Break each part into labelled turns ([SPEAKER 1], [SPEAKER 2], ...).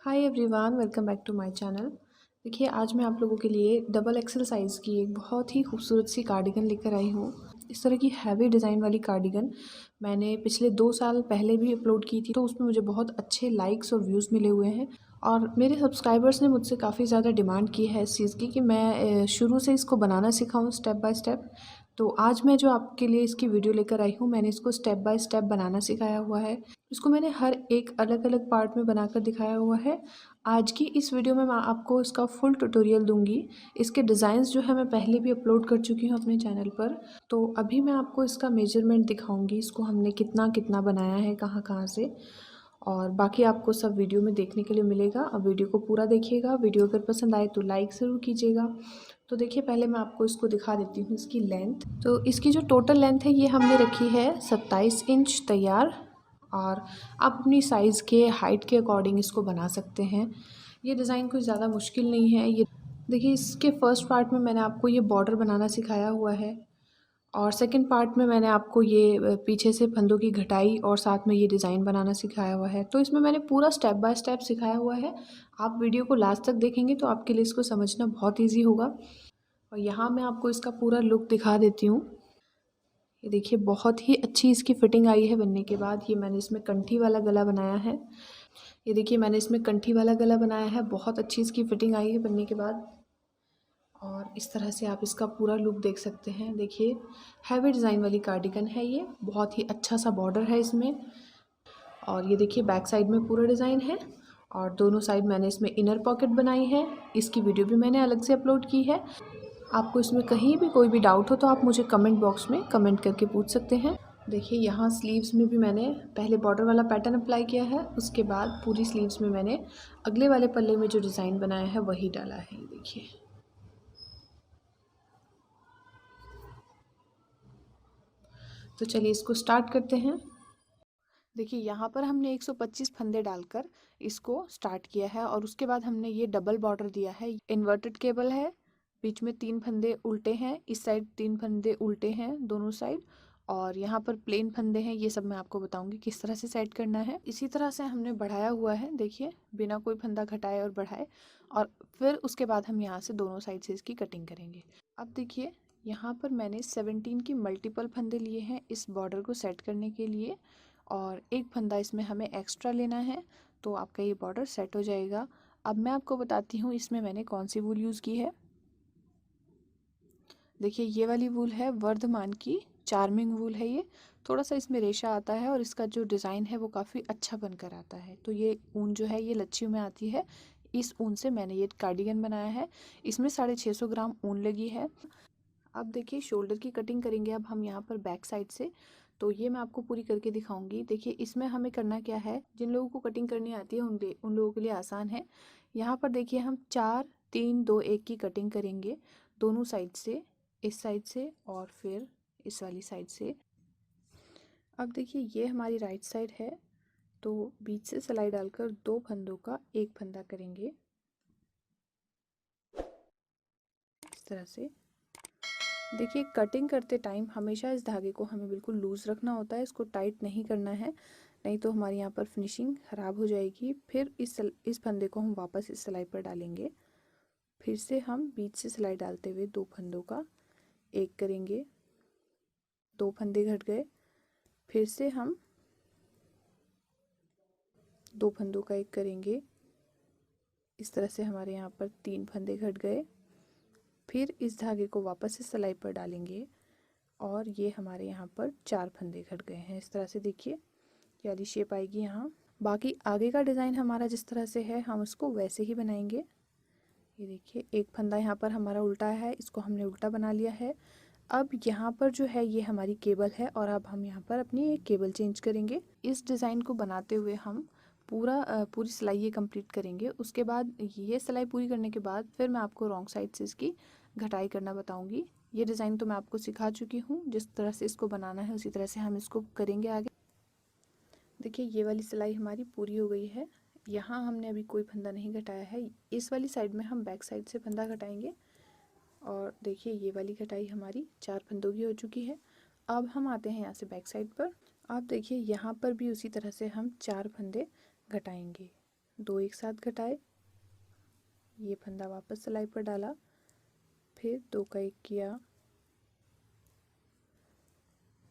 [SPEAKER 1] Hi everyone, welcome back to my channel. देखिए, आज मैं आप लोगों के लिए डबल एक्सेल साइज़ की एक बहुत ही खूबसूरत सी कार्डिगन लेकर आई हूँ। इस तरह की हैवी डिज़ाइन वाली कार्डिगन मैंने पिछले 2 साल पहले भी अपलोड की थी, तो उसमें मुझे बहुत अच्छे लाइक्स और व्यूज़ मिले हुए हैं। और मेरे सब्सक्राइबर्स ने मुझसे काफ़ी ज़्यादा डिमांड की है इस चीज़ की कि मैं शुरू से इसको बनाना सिखाऊँ स्टेप बाय स्टेप। तो आज मैं जो आपके लिए इसकी वीडियो लेकर आई हूँ, मैंने इसको स्टेप बाय स्टेप बनाना सिखाया हुआ है। इसको मैंने हर एक अलग-अलग पार्ट में बनाकर दिखाया हुआ है। आज की इस वीडियो में मैं आपको इसका फुल ट्यूटोरियल दूँगी। इसके डिज़ाइंस जो है मैं पहले भी अपलोड कर चुकी हूँ अपने चैनल पर। तो अभी मैं आपको इसका मेजरमेंट दिखाऊँगी, इसको हमने कितना-कितना बनाया है, कहाँ-कहाँ से। और बाकी आपको सब वीडियो में देखने के लिए मिलेगा। अब वीडियो को पूरा देखिएगा। वीडियो अगर पसंद आए तो लाइक ज़रूर कीजिएगा। तो देखिए, पहले मैं आपको इसको दिखा देती हूँ इसकी लेंथ। तो इसकी जो टोटल लेंथ है ये हमने रखी है 27 इंच तैयार। और आप अपनी साइज़ के हाइट के अकॉर्डिंग इसको बना सकते हैं। ये डिज़ाइन कोई ज़्यादा मुश्किल नहीं है। ये देखिए, इसके फर्स्ट पार्ट में मैंने आपको ये बॉर्डर बनाना सिखाया हुआ है। और सेकंड पार्ट में मैंने आपको ये पीछे से फंदों की घटाई और साथ में ये डिज़ाइन बनाना सिखाया हुआ है। तो इसमें मैंने पूरा स्टेप बाय स्टेप सिखाया हुआ है। आप वीडियो को लास्ट तक देखेंगे तो आपके लिए इसको समझना बहुत ईज़ी होगा। और यहाँ मैं आपको इसका पूरा लुक दिखा देती हूँ। ये देखिए, बहुत ही अच्छी इसकी फिटिंग आई है बनने के बाद। ये मैंने इसमें कंठी वाला गला बनाया है। ये देखिए, मैंने इसमें कंठी वाला गला बनाया है। बहुत अच्छी इसकी फिटिंग आई है बनने के बाद। और इस तरह से आप इसका पूरा लुक देख सकते हैं। देखिए, हैवी डिज़ाइन वाली कार्डिगन है ये। बहुत ही अच्छा सा बॉर्डर है इसमें। और ये देखिए, बैक साइड में पूरा डिज़ाइन है। और दोनों साइड मैंने इसमें इनर पॉकेट बनाई है। इसकी वीडियो भी मैंने अलग से अपलोड की है। आपको इसमें कहीं भी कोई भी डाउट हो तो आप मुझे कमेंट बॉक्स में कमेंट करके पूछ सकते हैं। देखिए, यहाँ स्लीव्स में भी मैंने पहले बॉर्डर वाला पैटर्न अप्लाई किया है। उसके बाद पूरी स्लीव्स में मैंने अगले वाले पल्ले में जो डिज़ाइन बनाया है वही डाला है। ये देखिए। तो चलिए इसको स्टार्ट करते हैं। देखिए, यहाँ पर हमने 125 फंदे डालकर इसको स्टार्ट किया है। और उसके बाद हमने ये डबल बॉर्डर दिया है। इन्वर्टेड केबल है, बीच में 3 फंदे उल्टे हैं, इस साइड 3 फंदे उल्टे हैं दोनों साइड। और यहाँ पर प्लेन फंदे हैं। ये सब मैं आपको बताऊंगी किस तरह से सेट करना है। इसी तरह से हमने बढ़ाया हुआ है, देखिए, बिना कोई फंदा घटाए और बढ़ाए। और फिर उसके बाद हम यहाँ से दोनों साइड से इसकी कटिंग करेंगे। अब देखिए, यहाँ पर मैंने 17 की मल्टीपल फंदे लिए हैं इस बॉर्डर को सेट करने के लिए। और एक फंदा इसमें हमें एक्स्ट्रा लेना है, तो आपका ये बॉर्डर सेट हो जाएगा। अब मैं आपको बताती हूँ इसमें मैंने कौन सी वूल यूज़ की है। देखिए, ये वाली वूल है वर्धमान की चार्मिंग वूल है ये। थोड़ा सा इसमें रेशा आता है और इसका जो डिज़ाइन है वो काफ़ी अच्छा बनकर आता है। तो ये ऊन जो है ये लच्छियों में आती है। इस ऊन से मैंने ये कार्डिगन बनाया है। इसमें 650 ग्राम ऊन लगी है। अब देखिए, शोल्डर की कटिंग करेंगे अब हम यहाँ पर बैक साइड से। तो ये मैं आपको पूरी करके दिखाऊंगी। देखिए, इसमें हमें करना क्या है, जिन लोगों को कटिंग करनी आती है उन लोगों के लिए आसान है। यहाँ पर देखिए, हम 4 3 2 1 की कटिंग करेंगे दोनों साइड से, इस साइड से और फिर इस वाली साइड से। अब देखिए, ये हमारी राइट साइड है। तो बीच से सिलाई डालकर 2 फंदों का एक फंदा करेंगे इस तरह से। देखिए, कटिंग करते टाइम हमेशा इस धागे को हमें बिल्कुल लूज़ रखना होता है। इसको टाइट नहीं करना है, नहीं तो हमारे यहाँ पर फिनिशिंग ख़राब हो जाएगी। फिर इस फंदे को हम वापस इस सिलाई पर डालेंगे। फिर से हम बीच से सिलाई डालते हुए 2 फंदों का एक करेंगे। 2 फंदे घट गए। फिर से हम 2 फंदों का एक करेंगे। इस तरह से हमारे यहाँ पर 3 फंदे घट गए। फिर इस धागे को वापस से सिलाई पर डालेंगे और ये हमारे यहाँ पर 4 फंदे घट गए हैं। इस तरह से देखिए, ये वाली शेप आएगी यहाँ। बाकी आगे का डिज़ाइन हमारा जिस तरह से है हम उसको वैसे ही बनाएंगे। ये देखिए, एक फंदा यहाँ पर हमारा उल्टा है, इसको हमने उल्टा बना लिया है। अब यहाँ पर जो है ये हमारी केबल है और अब हम यहाँ पर अपनी एक केबल चेंज करेंगे। इस डिज़ाइन को बनाते हुए हम पूरी सिलाई ये कंप्लीट करेंगे। उसके बाद ये सिलाई पूरी करने के बाद फिर मैं आपको रॉन्ग साइड से इसकी घटाई करना बताऊँगी। ये डिज़ाइन तो मैं आपको सिखा चुकी हूँ, जिस तरह से इसको बनाना है उसी तरह से हम इसको करेंगे आगे। देखिए, ये वाली सिलाई हमारी पूरी हो गई है। यहाँ हमने अभी कोई फंदा नहीं घटाया है। इस वाली साइड में हम बैक साइड से फंदा घटाएंगे। और देखिए, ये वाली घटाई हमारी 4 फंदों की हो चुकी है। अब हम आते हैं यहाँ से बैक साइड पर। आप देखिए, यहाँ पर भी उसी तरह से हम 4 फंदे घटाएंगे। 2 एक साथ घटाए, ये फंदा वापस सिलाई पर डाला, फिर 2 का 1 किया,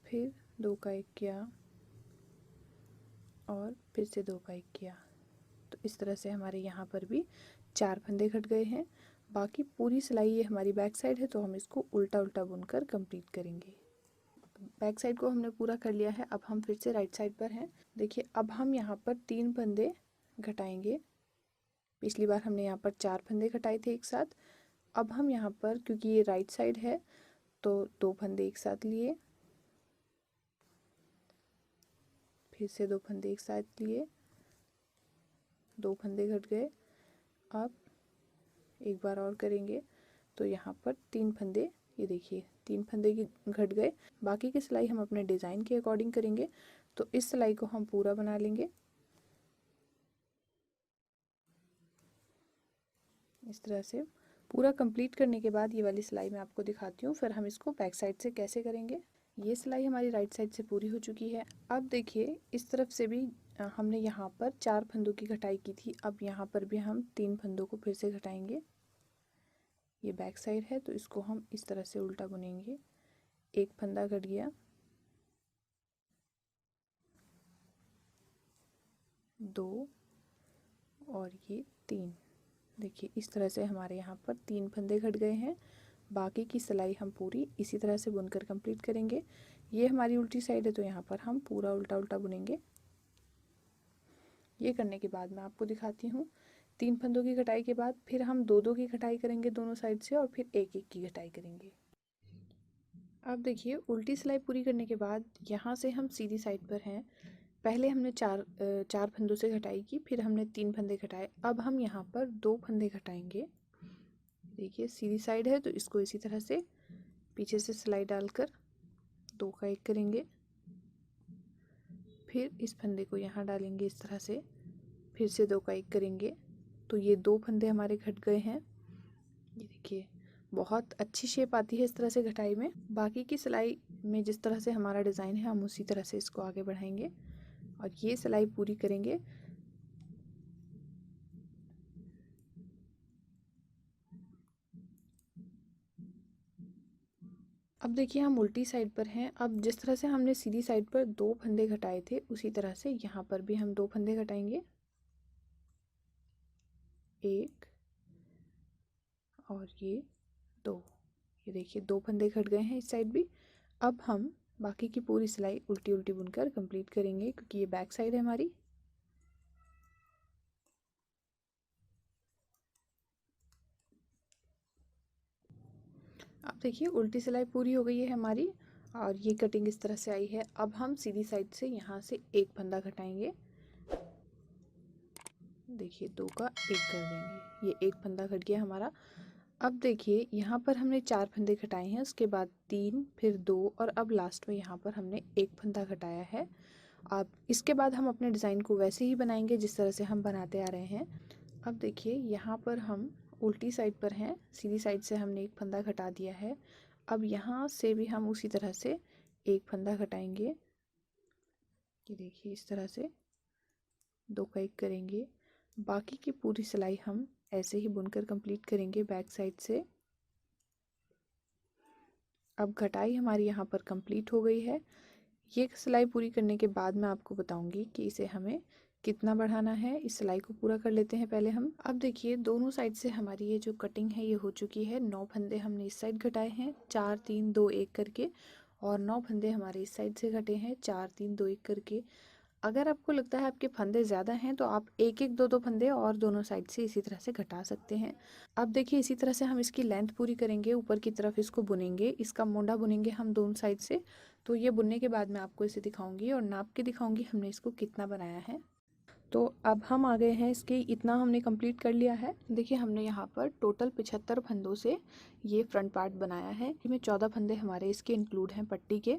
[SPEAKER 1] फिर 2 का 1 किया और फिर से 2 का 1 किया। तो इस तरह से हमारे यहाँ पर भी 4 फंदे घट गए हैं। बाकी पूरी सिलाई ये हमारी बैक साइड है, तो हम इसको उल्टा उल्टा बुनकर कंप्लीट करेंगे। बैक साइड को हमने पूरा कर लिया है। अब हम फिर से राइट साइड पर हैं। देखिए अब हम यहाँ पर 3 फंदे घटाएंगे। पिछली बार हमने यहाँ पर 4 फंदे घटाए थे एक साथ। अब हम यहाँ पर, क्योंकि ये राइट साइड है, तो 2 फंदे एक साथ लिए, फिर से 2 फंदे एक साथ लिए, 2 फंदे घट गए। अब एक बार और करेंगे, तो यहाँ पर 3 फंदे, ये देखिए 3 फंदे की घट गए। बाकी की सिलाई हम अपने डिज़ाइन के अकॉर्डिंग करेंगे। तो इस सिलाई को हम पूरा बना लेंगे इस तरह से। पूरा कंप्लीट करने के बाद ये वाली सिलाई मैं आपको दिखाती हूँ, फिर हम इसको बैक साइड से कैसे करेंगे। ये सिलाई हमारी राइट साइड से पूरी हो चुकी है। अब देखिए इस तरफ से भी हमने यहाँ पर 4 फंदों की घटाई की थी। अब यहाँ पर भी हम 3 फंदों को फिर से घटाएंगे। ये बैक साइड है, तो इसको हम इस तरह से उल्टा बुनेंगे। एक फंदा घट गया, 2 और ये 3। देखिए इस तरह से हमारे यहाँ पर 3 फंदे घट गए हैं। बाकी की सिलाई हम पूरी इसी तरह से बुनकर कंप्लीट करेंगे। ये हमारी उल्टी साइड है, तो यहाँ पर हम पूरा उल्टा उल्टा बुनेंगे। ये करने के बाद मैं आपको दिखाती हूँ। 3 फंदों की कटाई के बाद फिर हम 2-2 की कटाई करेंगे दोनों साइड से, और फिर 1-1 की कटाई करेंगे। अब देखिए उल्टी सिलाई पूरी करने के बाद यहाँ से हम सीधी साइड पर हैं। पहले हमने चार फंदों से घटाई की, फिर हमने 3 फंदे घटाए। अब हम यहाँ पर 2 फंदे घटाएंगे। देखिए सीधी साइड है, तो इसको इसी तरह से पीछे से सिलाई डालकर 2 का 1 करेंगे, फिर इस फंदे को यहाँ डालेंगे इस तरह से, फिर से 2 का 1 करेंगे। तो ये 2 फंदे हमारे घट गए हैं। ये देखिए बहुत अच्छी शेप आती है इस तरह से घटाई में। बाकी की सिलाई में जिस तरह से हमारा डिज़ाइन है, हम उसी तरह से इसको आगे बढ़ाएंगे और ये सिलाई पूरी करेंगे। अब देखिए हम उल्टी साइड पर हैं। अब जिस तरह से हमने सीधी साइड पर 2 फंदे घटाए थे, उसी तरह से यहाँ पर भी हम 2 फंदे घटाएंगे। 1 और ये 2। ये देखिए 2 फंदे घट गए हैं इस साइड भी। अब हम बाकी की पूरी सिलाई उल्टी उल्टी बुनकर कंप्लीट करेंगे, क्योंकि ये बैक साइड है हमारी। अब देखिए उल्टी सिलाई पूरी हो गई है हमारी और ये कटिंग इस तरह से आई है। अब हम सीधी साइड से यहाँ से 1 फंदा घटाएंगे। देखिए 2 का 1 कर देंगे। ये 1 फंदा घट गया हमारा। अब देखिए यहाँ पर हमने 4 फंदे घटाए हैं, उसके बाद 3, फिर 2 और अब लास्ट में यहाँ पर हमने 1 फंदा घटाया है। अब इसके बाद हम अपने डिज़ाइन को वैसे ही बनाएंगे जिस तरह से हम बनाते आ रहे हैं। अब देखिए यहाँ पर हम उल्टी साइड पर हैं, सीधी साइड से हमने 1 फंदा घटा दिया है। अब यहाँ से भी हम उसी तरह से 1 फंदा घटाएंगे। ये देखिए इस तरह से 2 का 1 करेंगे। बाकी की पूरी सिलाई हम ऐसे ही बुनकर कंप्लीट करेंगे बैक साइड से। अब घटाई हमारी यहाँ पर कंप्लीट हो गई है। ये सिलाई पूरी करने के बाद मैं आपको बताऊंगी कि इसे हमें कितना बढ़ाना है। इस सिलाई को पूरा कर लेते हैं पहले हम। अब देखिए दोनों साइड से हमारी ये जो कटिंग है ये हो चुकी है। 9 फंदे हमने इस साइड घटाए हैं, 4 3 2 1 करके, और 9 फंदे हमारे इस साइड से घटे हैं 4 3 2 1 करके। अगर आपको लगता है आपके फंदे ज़्यादा हैं, तो आप 1 1 2 2 फंदे और दोनों साइड से इसी तरह से घटा सकते हैं। अब देखिए इसी तरह से हम इसकी लेंथ पूरी करेंगे। ऊपर की तरफ इसको बुनेंगे, इसका मोंडा बुनेंगे हम दोनों साइड से। तो ये बुनने के बाद मैं आपको इसे दिखाऊंगी और नाप के दिखाऊंगी हमने इसको कितना बनाया है। तो अब हम आ गए हैं, इसके इतना हमने कंप्लीट कर लिया है। देखिए हमने यहाँ पर टोटल 75 फंदों से ये फ्रंट पार्ट बनाया है। इसमें 14 फंदे हमारे इसके इंक्लूड हैं पट्टी के।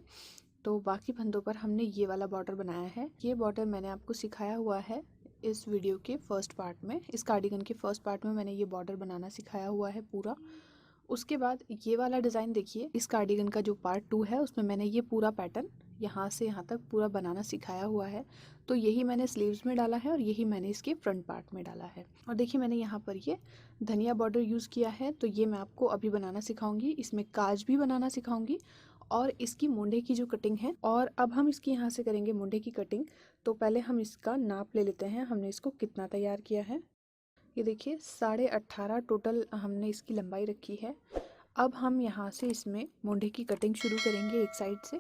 [SPEAKER 1] तो बाकी फंदों पर हमने ये वाला बॉर्डर बनाया है। ये बॉर्डर मैंने आपको सिखाया हुआ है इस वीडियो के फर्स्ट पार्ट में। इस कार्डिगन के फर्स्ट पार्ट में मैंने ये बॉर्डर बनाना सिखाया हुआ है पूरा। उसके बाद ये वाला डिज़ाइन देखिए, इस कार्डिगन का जो पार्ट 2 है उसमें मैंने ये पूरा पैटर्न यहाँ से यहाँ तक पूरा बनाना सिखाया हुआ है। तो यही मैंने स्लीव्स में डाला है और यही मैंने इसके फ्रंट पार्ट में डाला है। और देखिए मैंने यहाँ पर ये धनिया बॉर्डर यूज़ किया है, तो ये मैं आपको अभी बनाना सिखाऊंगी। इसमें काज भी बनाना सिखाऊंगी और इसकी मुंडे की जो कटिंग है। और अब हम इसकी यहाँ से करेंगे मुंडे की कटिंग। तो पहले हम इसका नाप ले लेते हैं, हमने इसको कितना तैयार किया है। ये देखिए 18.5 टोटल हमने इसकी लंबाई रखी है। अब हम यहाँ से इसमें मुंडे की कटिंग शुरू करेंगे एक साइड से,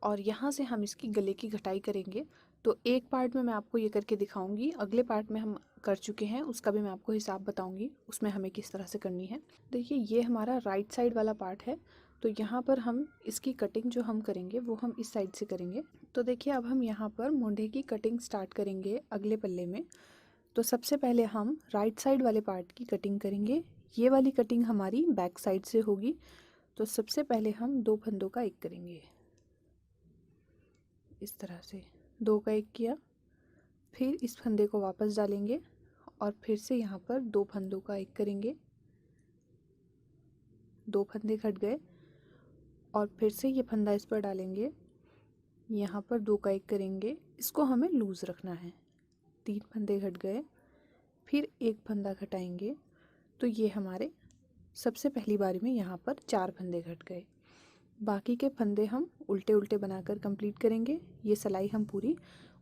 [SPEAKER 1] और यहाँ से हम इसकी गले की घटाई करेंगे। तो एक पार्ट में मैं आपको ये करके दिखाऊंगी, अगले पार्ट में हम कर चुके हैं उसका भी मैं आपको हिसाब बताऊंगी उसमें हमें किस तरह से करनी है। देखिए ये हमारा राइट साइड वाला पार्ट है, तो यहाँ पर हम इसकी कटिंग जो हम करेंगे वो हम इस साइड से करेंगे। तो देखिए अब हम यहाँ पर मुंडे की कटिंग स्टार्ट करेंगे अगले पल्ले में। तो सबसे पहले हम राइट साइड वाले पार्ट की कटिंग करेंगे। ये वाली कटिंग हमारी बैक साइड से होगी। तो सबसे पहले हम 2 फंदों का एक करेंगे, इस तरह से 2 का एक किया, फिर इस फंदे को वापस डालेंगे और फिर से यहाँ पर 2 फंदों का एक करेंगे, 2 फंदे घट गए और फिर से ये फंदा इस पर डालेंगे, यहाँ पर 2 का एक करेंगे, इसको हमें लूज़ रखना है। 3 फंदे घट गए, फिर एक फंदा घटाएंगे, तो ये हमारे सबसे पहली बारी में यहाँ पर 4 फंदे घट गए। बाकी के फंदे हम उल्टे उल्टे बनाकर कंप्लीट करेंगे। ये सिलाई हम पूरी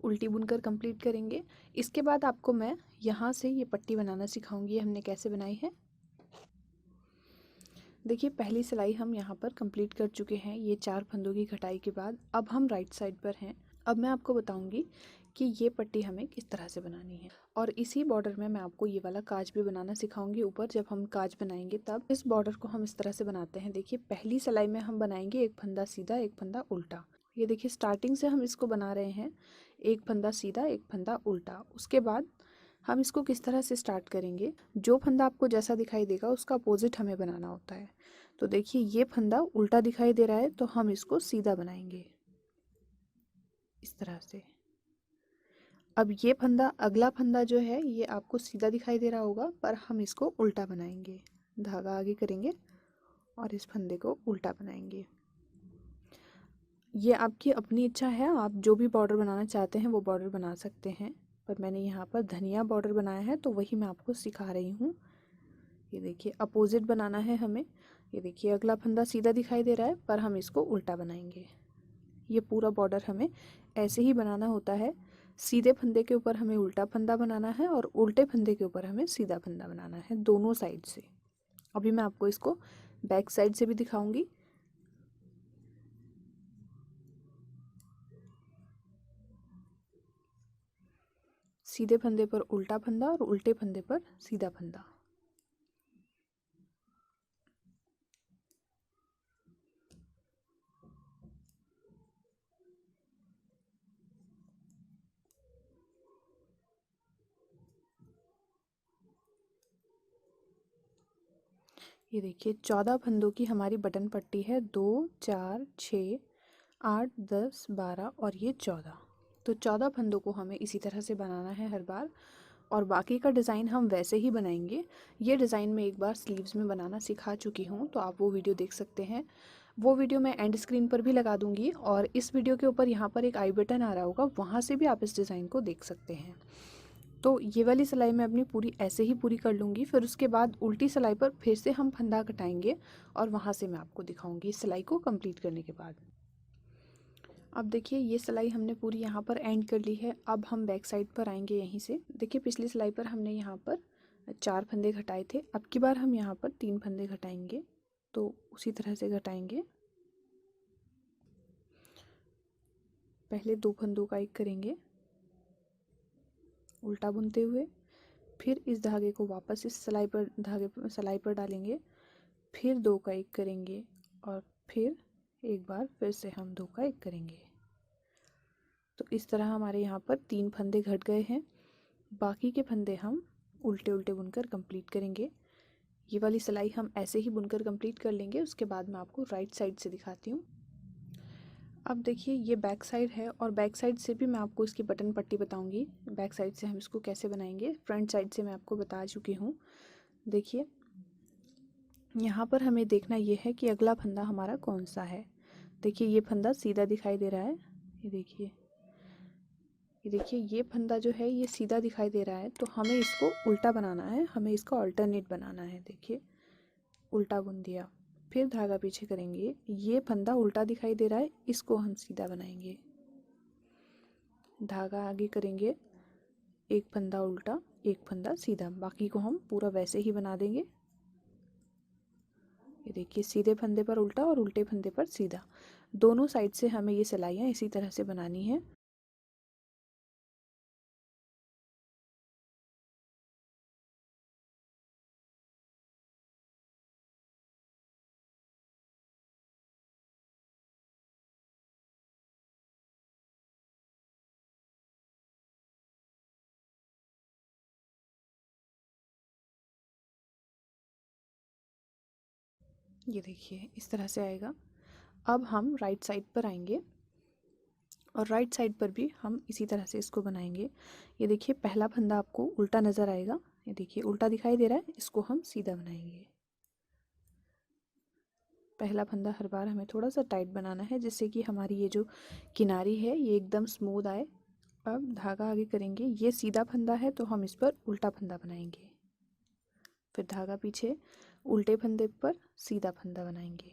[SPEAKER 1] उल्टी बुनकर कंप्लीट करेंगे। इसके बाद आपको मैं यहाँ से ये पट्टी बनाना सिखाऊंगी, हमने कैसे बनाई है। देखिए पहली सिलाई हम यहाँ पर कंप्लीट कर चुके हैं ये 4 फंदों की घटाई के बाद। अब हम राइट साइड पर हैं। अब मैं आपको बताऊंगी कि ये पट्टी हमें किस तरह से बनानी है, और इसी बॉर्डर में मैं आपको ये वाला काज भी बनाना सिखाऊंगी ऊपर। जब हम काज बनाएंगे तब इस बॉर्डर को हम इस तरह से बनाते हैं। देखिए पहली सिलाई में हम बनाएंगे एक फंदा सीधा एक फंदा उल्टा। ये देखिए स्टार्टिंग से हम इसको बना रहे हैं, एक फंदा सीधा एक फंदा उल्टा। उसके बाद हम इसको किस तरह से स्टार्ट करेंगे, जो फंदा आपको जैसा दिखाई देगा उसका अपोजिट हमें बनाना होता है। तो देखिए ये फंदा उल्टा दिखाई दे रहा है तो हम इसको सीधा बनाएंगे इस तरह से। अब ये फंदा अगला फंदा जो है ये आपको सीधा दिखाई दे रहा होगा, पर हम इसको उल्टा बनाएंगे। धागा आगे करेंगे और इस फंदे को उल्टा बनाएंगे। ये आपकी अपनी इच्छा है, आप जो भी बॉर्डर बनाना चाहते हैं वो बॉर्डर बना सकते हैं, पर मैंने यहाँ पर धनिया बॉर्डर बनाया है तो वही मैं आपको सिखा रही हूँ। ये देखिए अपोजिट बनाना है हमें। ये देखिए अगला फंदा सीधा दिखाई दे रहा है पर हम इसको उल्टा बनाएंगे। ये पूरा बॉर्डर हमें ऐसे ही बनाना होता है। सीधे फंदे के ऊपर हमें उल्टा फंदा बनाना है और उल्टे फंदे के ऊपर हमें सीधा फंदा बनाना है, दोनों साइड से। अभी मैं आपको इसको बैक साइड से भी दिखाऊंगी। सीधे फंदे पर उल्टा फंदा और उल्टे फंदे पर सीधा फंदा। ये देखिए 14 फंदों की हमारी बटन पट्टी है, 2 4 6 8 10 12 और ये 14। तो 14 फंदों को हमें इसी तरह से बनाना है हर बार, और बाकी का डिज़ाइन हम वैसे ही बनाएंगे। ये डिज़ाइन मैं एक बार स्लीव्स में बनाना सिखा चुकी हूँ, तो आप वो वीडियो देख सकते हैं। वो वीडियो मैं एंड स्क्रीन पर भी लगा दूँगी, और इस वीडियो के ऊपर यहाँ पर एक आई बटन आ रहा होगा, वहाँ से भी आप इस डिज़ाइन को देख सकते हैं। तो ये वाली सिलाई मैं अपनी पूरी ऐसे ही पूरी कर लूँगी, फिर उसके बाद उल्टी सिलाई पर फिर से हम फंदा कटाएंगे और वहाँ से मैं आपको दिखाऊंगी सिलाई को कंप्लीट करने के बाद। अब देखिए ये सिलाई हमने पूरी यहाँ पर एंड कर ली है। अब हम बैक साइड पर आएंगे यहीं से। देखिए पिछली सिलाई पर हमने यहाँ पर 4 फंदे घटाए थे, अब की बार हम यहाँ पर 3 फंदे घटाएंगे। तो उसी तरह से घटाएंगे, पहले 2 फंदों का एक करेंगे उल्टा बुनते हुए, फिर इस धागे को वापस इस सिलाई पर डालेंगे, फिर 2 का एक करेंगे और फिर एक बार फिर से हम 2 का एक करेंगे। तो इस तरह हमारे यहाँ पर 3 फंदे घट गए हैं। बाकी के फंदे हम उल्टे उल्टे बुनकर कंप्लीट करेंगे। ये वाली सिलाई हम ऐसे ही बुनकर कंप्लीट कर लेंगे, उसके बाद मैं आपको राइट साइड से दिखाती हूँ। अब देखिए ये बैक साइड है, और बैक साइड से भी मैं आपको इसकी बटन पट्टी बताऊंगी। बैक साइड से हम इसको कैसे बनाएंगे, फ्रंट साइड से मैं आपको बता चुकी हूँ। देखिए यहाँ पर हमें देखना ये है कि अगला फंदा हमारा कौन सा है। देखिए ये फंदा सीधा दिखाई दे रहा है, ये देखिए, ये देखिए ये फंदा जो है ये सीधा दिखाई दे रहा है, तो हमें इसको उल्टा बनाना है, हमें इसका ऑल्टरनेट बनाना है। देखिए उल्टा बुन दिया, फिर धागा पीछे करेंगे, ये फंदा उल्टा दिखाई दे रहा है, इसको हम सीधा बनाएंगे, धागा आगे करेंगे, एक फंदा उल्टा एक फंदा सीधा, बाकी को हम पूरा वैसे ही बना देंगे। ये देखिए सीधे फंदे पर उल्टा और उल्टे फंदे पर सीधा, दोनों साइड से हमें ये सिलाइयाँ इसी तरह से बनानी है। ये देखिए इस तरह से आएगा। अब हम राइट साइड पर आएंगे और राइट साइड पर भी हम इसी तरह से इसको बनाएंगे। ये देखिए पहला फंदा आपको उल्टा नज़र आएगा, ये देखिए उल्टा दिखाई दे रहा है, इसको हम सीधा बनाएंगे। पहला फंदा हर बार हमें थोड़ा सा टाइट बनाना है जिससे कि हमारी ये जो किनारी है ये एकदम स्मूथ आए। अब धागा आगे करेंगे, ये सीधा फंदा है तो हम इस पर उल्टा फंदा बनाएंगे, फिर धागा पीछे, उल्टे फंदे पर सीधा फंदा बनाएंगे।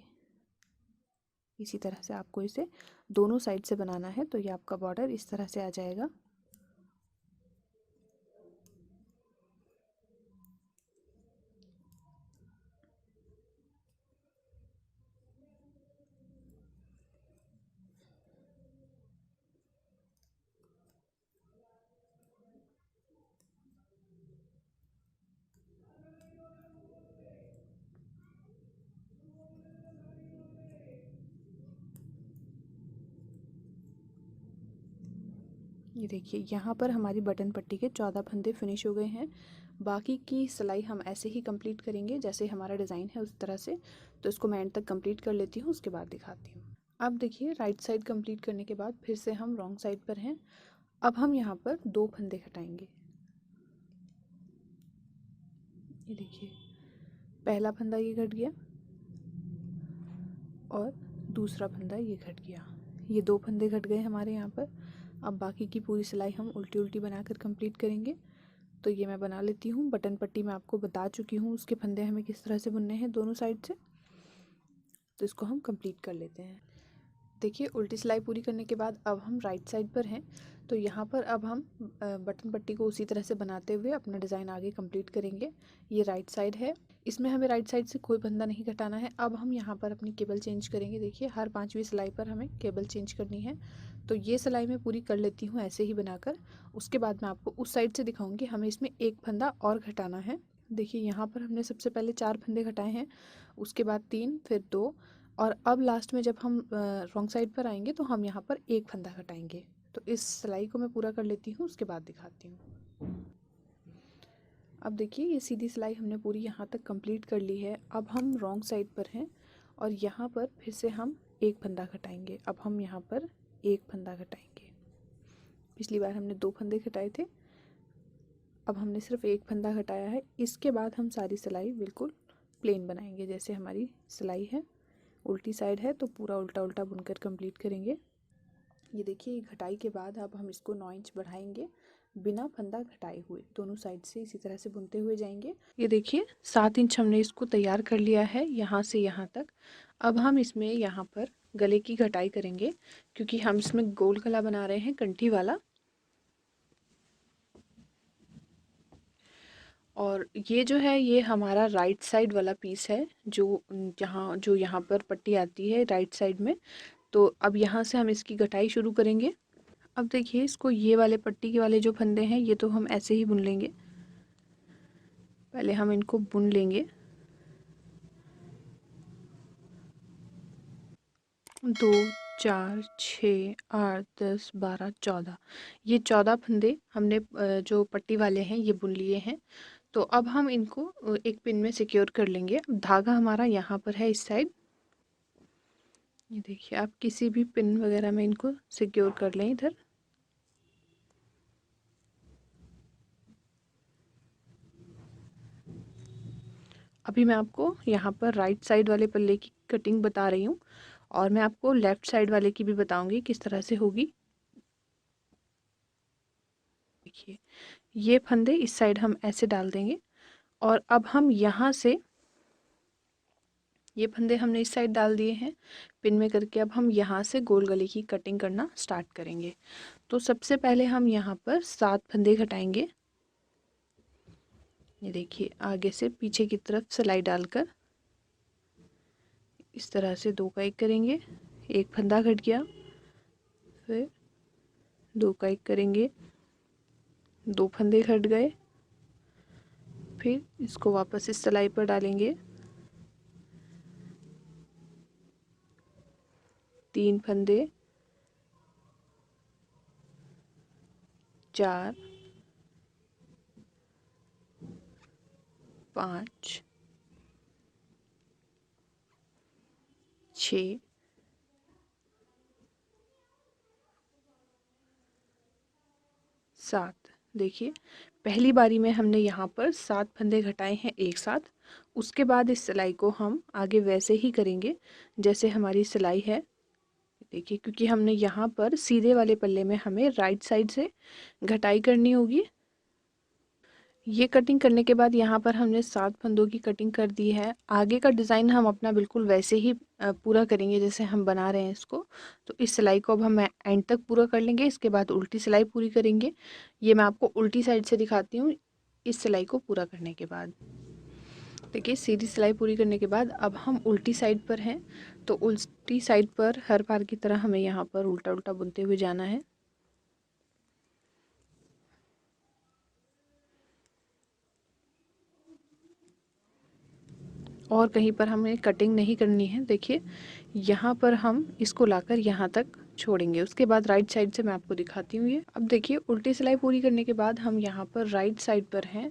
[SPEAKER 1] इसी तरह से आपको इसे दोनों साइड से बनाना है, तो ये आपका बॉर्डर इस तरह से आ जाएगा। ये देखिए यहाँ पर हमारी बटन पट्टी के 14 फंदे फिनिश हो गए हैं। बाकी की सिलाई हम ऐसे ही कंप्लीट करेंगे जैसे हमारा डिज़ाइन है उस तरह से। तो इसको मैं एंड तक कंप्लीट कर लेती हूँ, उसके बाद दिखाती हूँ। अब देखिए राइट साइड कंप्लीट करने के बाद फिर से हम रॉन्ग साइड पर हैं। अब हम यहाँ पर 2 फंदे हटाएंगे। ये देखिए पहला फंदा ये घट गया और दूसरा फंदा ये घट गया, ये 2 फंदे घट गए हमारे यहाँ पर। अब बाकी की पूरी सिलाई हम उल्टी उल्टी बनाकर कंप्लीट करेंगे। तो ये मैं बना लेती हूँ। बटन पट्टी मैं आपको बता चुकी हूँ उसके फंदे हमें किस तरह से बुनने हैं दोनों साइड से। तो इसको हम कंप्लीट कर लेते हैं। देखिए उल्टी सिलाई पूरी करने के बाद अब हम राइट साइड पर हैं। तो यहाँ पर अब हम बटन पट्टी को उसी तरह से बनाते हुए अपना डिज़ाइन आगे कंप्लीट करेंगे। ये राइट साइड है, इसमें हमें राइट साइड से कोई फंदा नहीं घटाना है। अब हम यहाँ पर अपनी केबल चेंज करेंगे। देखिए हर 5वीं सिलाई पर हमें केबल चेंज करनी है। तो ये सिलाई मैं पूरी कर लेती हूँ ऐसे ही बनाकर, उसके बाद मैं आपको उस साइड से दिखाऊंगी। हमें इसमें एक फंदा और घटाना है। देखिए यहाँ पर हमने सबसे पहले 4 फंदे घटाए हैं, उसके बाद 3, फिर 2, और अब लास्ट में जब हम रॉन्ग साइड पर आएंगे तो हम यहाँ पर एक फंदा घटाएंगे। तो इस सिलाई को मैं पूरा कर लेती हूँ, उसके बाद दिखाती हूँ। अब देखिए ये सीधी सिलाई हमने पूरी यहाँ तक कंप्लीट कर ली है। अब हम रॉन्ग साइड पर हैं और यहाँ पर फिर से हम एक फंदा घटाएंगे। अब हम यहाँ पर एक फंदा घटाएंगे। पिछली बार हमने 2 फंदे घटाए थे, अब हमने सिर्फ एक फंदा घटाया है। इसके बाद हम सारी सिलाई बिल्कुल प्लेन बनाएंगे जैसे हमारी सिलाई है। उल्टी साइड है तो पूरा उल्टा उल्टा बुनकर कंप्लीट करेंगे। ये देखिए घटाई के बाद अब हम इसको 9 इंच बढ़ाएंगे बिना फंदा घटाए हुए, दोनों साइड से इसी तरह से बुनते हुए जाएंगे। ये देखिए 7 इंच हमने इसको तैयार कर लिया है यहाँ से यहाँ तक। अब हम इसमें यहाँ पर गले की घटाई करेंगे क्योंकि हम इसमें गोल गला बना रहे हैं कंठी वाला। और ये जो है ये हमारा राइट साइड वाला पीस है, जो यहाँ पर पट्टी आती है राइट साइड में। तो अब यहाँ से हम इसकी घटाई शुरू करेंगे। अब देखिए इसको ये वाले पट्टी के वाले जो फंदे हैं ये तो हम ऐसे ही बुन लेंगे, पहले हम इनको बुन लेंगे। 2, 4, 6, 8, 10, 12, 14, ये 14 फंदे हमने जो पट्टी वाले हैं ये बुन लिए हैं। तो अब हम इनको एक पिन में सिक्योर कर लेंगे। अब धागा हमारा यहाँ पर है इस साइड, ये देखिए आप किसी भी पिन वगैरह में इनको सिक्योर कर लें इधर। अब अभी मैं आपको यहाँ पर राइट साइड वाले पल्ले की कटिंग बता रही हूँ और मैं आपको लेफ़्ट साइड वाले की भी बताऊँगी किस तरह से होगी। देखिए, ये फंदे इस साइड हम ऐसे डाल देंगे और अब हम यहाँ से ये फंदे हमने इस साइड डाल दिए हैं पिन में करके। अब हम यहाँ से गोल गले की कटिंग करना स्टार्ट करेंगे। तो सबसे पहले हम यहाँ पर 7 फंदे घटाएंगे। ये देखिए, आगे से पीछे की तरफ सिलाई डालकर इस तरह से 2 का 1 करेंगे, एक फंदा घट गया, फिर 2 का 1 करेंगे, 2 फंदे घट गए, फिर इसको वापस इस सिलाई पर डालेंगे, 3 फंदे, 4, 5, 6, 7। देखिए, पहली बारी में हमने यहाँ पर 7 फंदे घटाए हैं एक साथ। उसके बाद इस सिलाई को हम आगे वैसे ही करेंगे जैसे हमारी सिलाई है। देखिए, क्योंकि हमने यहाँ पर सीधे वाले पल्ले में हमें राइट साइड से घटाई करनी होगी। ये कटिंग करने के बाद यहाँ पर हमने 7 फंदों की कटिंग कर दी है। आगे का डिज़ाइन हम अपना बिल्कुल वैसे ही पूरा करेंगे जैसे हम बना रहे हैं इसको। तो इस सिलाई को अब हम एंड तक पूरा कर लेंगे, इसके बाद उल्टी सिलाई पूरी करेंगे। ये मैं आपको उल्टी साइड से दिखाती हूँ इस सिलाई को पूरा करने के बाद। देखिए, सीधी सिलाई पूरी करने के बाद अब हम उल्टी साइड पर हैं। तो उल्टी साइड पर हर बार की तरह हमें यहाँ पर उल्टा उल्टा बुनते हुए जाना है। और कहीं पर हमें कटिंग नहीं करनी है। देखिए, यहाँ पर हम इसको लाकर यहाँ तक छोड़ेंगे। उसके बाद राइट साइड से मैं आपको दिखाती हूँ ये। अब देखिए, उल्टी सिलाई पूरी करने के बाद हम यहाँ पर राइट साइड पर हैं।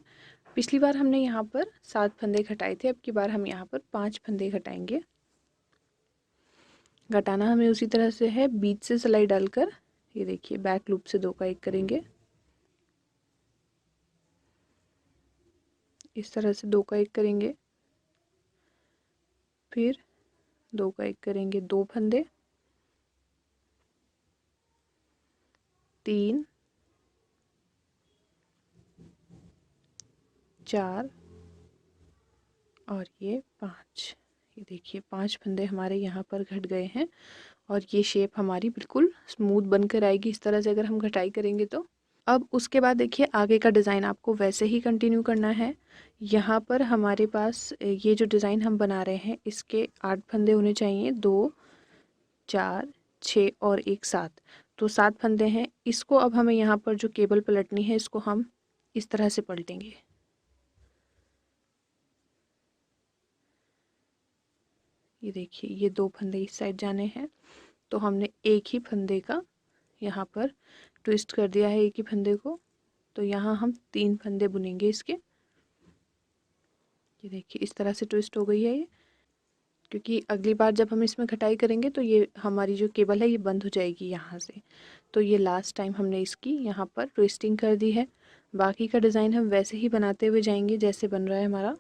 [SPEAKER 1] पिछली बार हमने यहाँ पर 7 फंदे घटाए थे, अब की बार हम यहाँ पर 5 फंदे घटाएंगे। घटाना हमें उसी तरह से है, बीच से सिलाई डालकर। ये देखिए, बैक लूप से 2 का 1 करेंगे, इस तरह से 2 का 1 करेंगे, फिर 2 का 1 करेंगे, 2 फंदे, 3, 4 और ये 5। ये देखिए, 5 फंदे हमारे यहाँ पर घट गए हैं और ये शेप हमारी बिल्कुल स्मूथ बनकर आएगी इस तरह से अगर हम घटाई करेंगे तो। अब उसके बाद देखिए, आगे का डिज़ाइन आपको वैसे ही कंटिन्यू करना है। यहाँ पर हमारे पास ये जो डिज़ाइन हम बना रहे हैं इसके 8 फंदे होने चाहिए, 2, 4, 6 और 1 7। तो 7 फंदे हैं। इसको अब हमें यहाँ पर जो केबल पलटनी है इसको हम इस तरह से पलटेंगे। ये देखिए, ये 2 फंदे इस साइड जाने हैं, तो हमने एक ही फंदे का यहाँ पर ट्विस्ट कर दिया है, एक ही फंदे को। तो यहाँ हम 3 फंदे बुनेंगे इसके। ये देखिए, इस तरह से ट्विस्ट हो गई है ये, क्योंकि अगली बार जब हम इसमें कटाई करेंगे तो ये हमारी जो केबल है ये बंद हो जाएगी यहाँ से। तो ये लास्ट टाइम हमने इसकी यहाँ पर ट्विस्टिंग कर दी है। बाकी का डिज़ाइन हम वैसे ही बनाते हुए जाएंगे जैसे बन रहा है हमारा।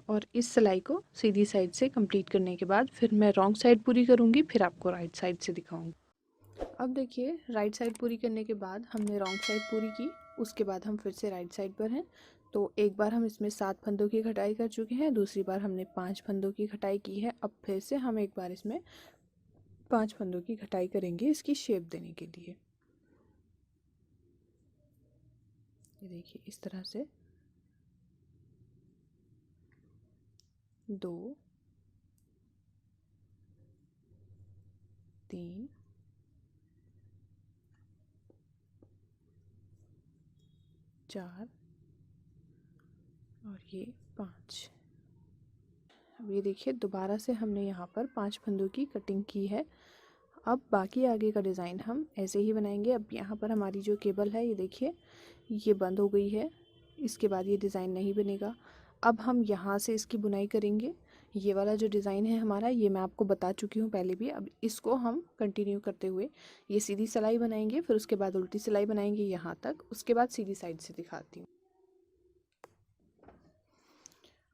[SPEAKER 1] और इस सिलाई को सीधी साइड से कंप्लीट करने के बाद फिर मैं रॉन्ग साइड पूरी करूँगी, फिर आपको राइट साइड से दिखाऊँगी। अब देखिए, राइट साइड पूरी करने के बाद हमने रॉन्ग साइड पूरी की, उसके बाद हम फिर से राइट साइड पर हैं। तो एक बार हम इसमें 7 फंदों की कटाई कर चुके हैं, दूसरी बार हमने 5 फंदों की कटाई की है। अब फिर से हम एक बार इसमें 5 फंदों की कटाई करेंगे इसकी शेप देने के लिए। ये देखिए, इस तरह से 2, 3, 4 और ये 5। अब ये देखिए, दोबारा से हमने यहाँ पर 5 फंदों की कटिंग की है। अब बाकी आगे का डिज़ाइन हम ऐसे ही बनाएंगे। अब यहाँ पर हमारी जो केबल है ये देखिए, ये बंद हो गई है, इसके बाद ये डिज़ाइन नहीं बनेगा। अब हम यहाँ से इसकी बुनाई करेंगे। ये वाला जो डिज़ाइन है हमारा, ये मैं आपको बता चुकी हूँ पहले भी। अब इसको हम कंटिन्यू करते हुए ये सीधी सिलाई बनाएंगे, फिर उसके बाद उल्टी सिलाई बनाएंगे यहाँ तक, उसके बाद सीधी साइड से दिखाती हूँ।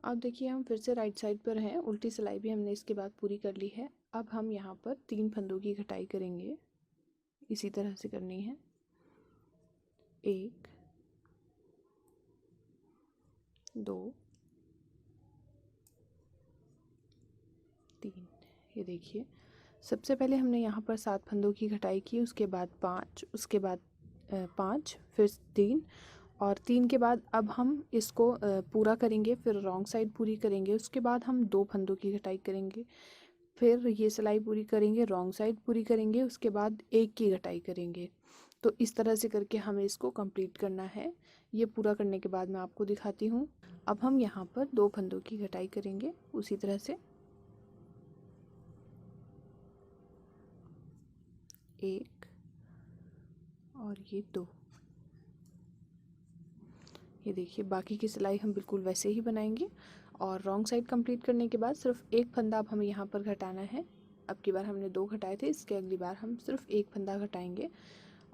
[SPEAKER 1] अब देखिए हम फिर से राइट साइड पर हैं, उल्टी सिलाई भी हमने इसके बाद पूरी कर ली है। अब हम यहाँ पर 3 फंदों की कटाई करेंगे, इसी तरह से करनी है। 1 2 3। ये देखिए सबसे पहले हमने यहाँ पर 7 फंदों की कटाई की, उसके बाद 5, उसके बाद 5, फिर 3 और 3 के बाद अब हम इसको पूरा करेंगे, फिर रॉन्ग साइड पूरी करेंगे, उसके बाद हम 2 फंदों की कटाई करेंगे, फिर ये सिलाई पूरी करेंगे, रॉन्ग साइड पूरी करेंगे, उसके बाद 1 की कटाई करेंगे। तो इस तरह से करके हमें इसको कंप्लीट करना है। ये पूरा करने के बाद मैं आपको दिखाती हूँ। अब हम यहाँ पर 2 फंदों की कटाई करेंगे उसी तरह से। 1 और ये 2। ये देखिए बाकी की सिलाई हम बिल्कुल वैसे ही बनाएंगे और रॉन्ग साइड कंप्लीट करने के बाद सिर्फ 1 फंदा अब हमें यहाँ पर घटाना है। अब की बार हमने 2 घटाए थे, इसके अगली बार हम सिर्फ 1 फंदा घटाएंगे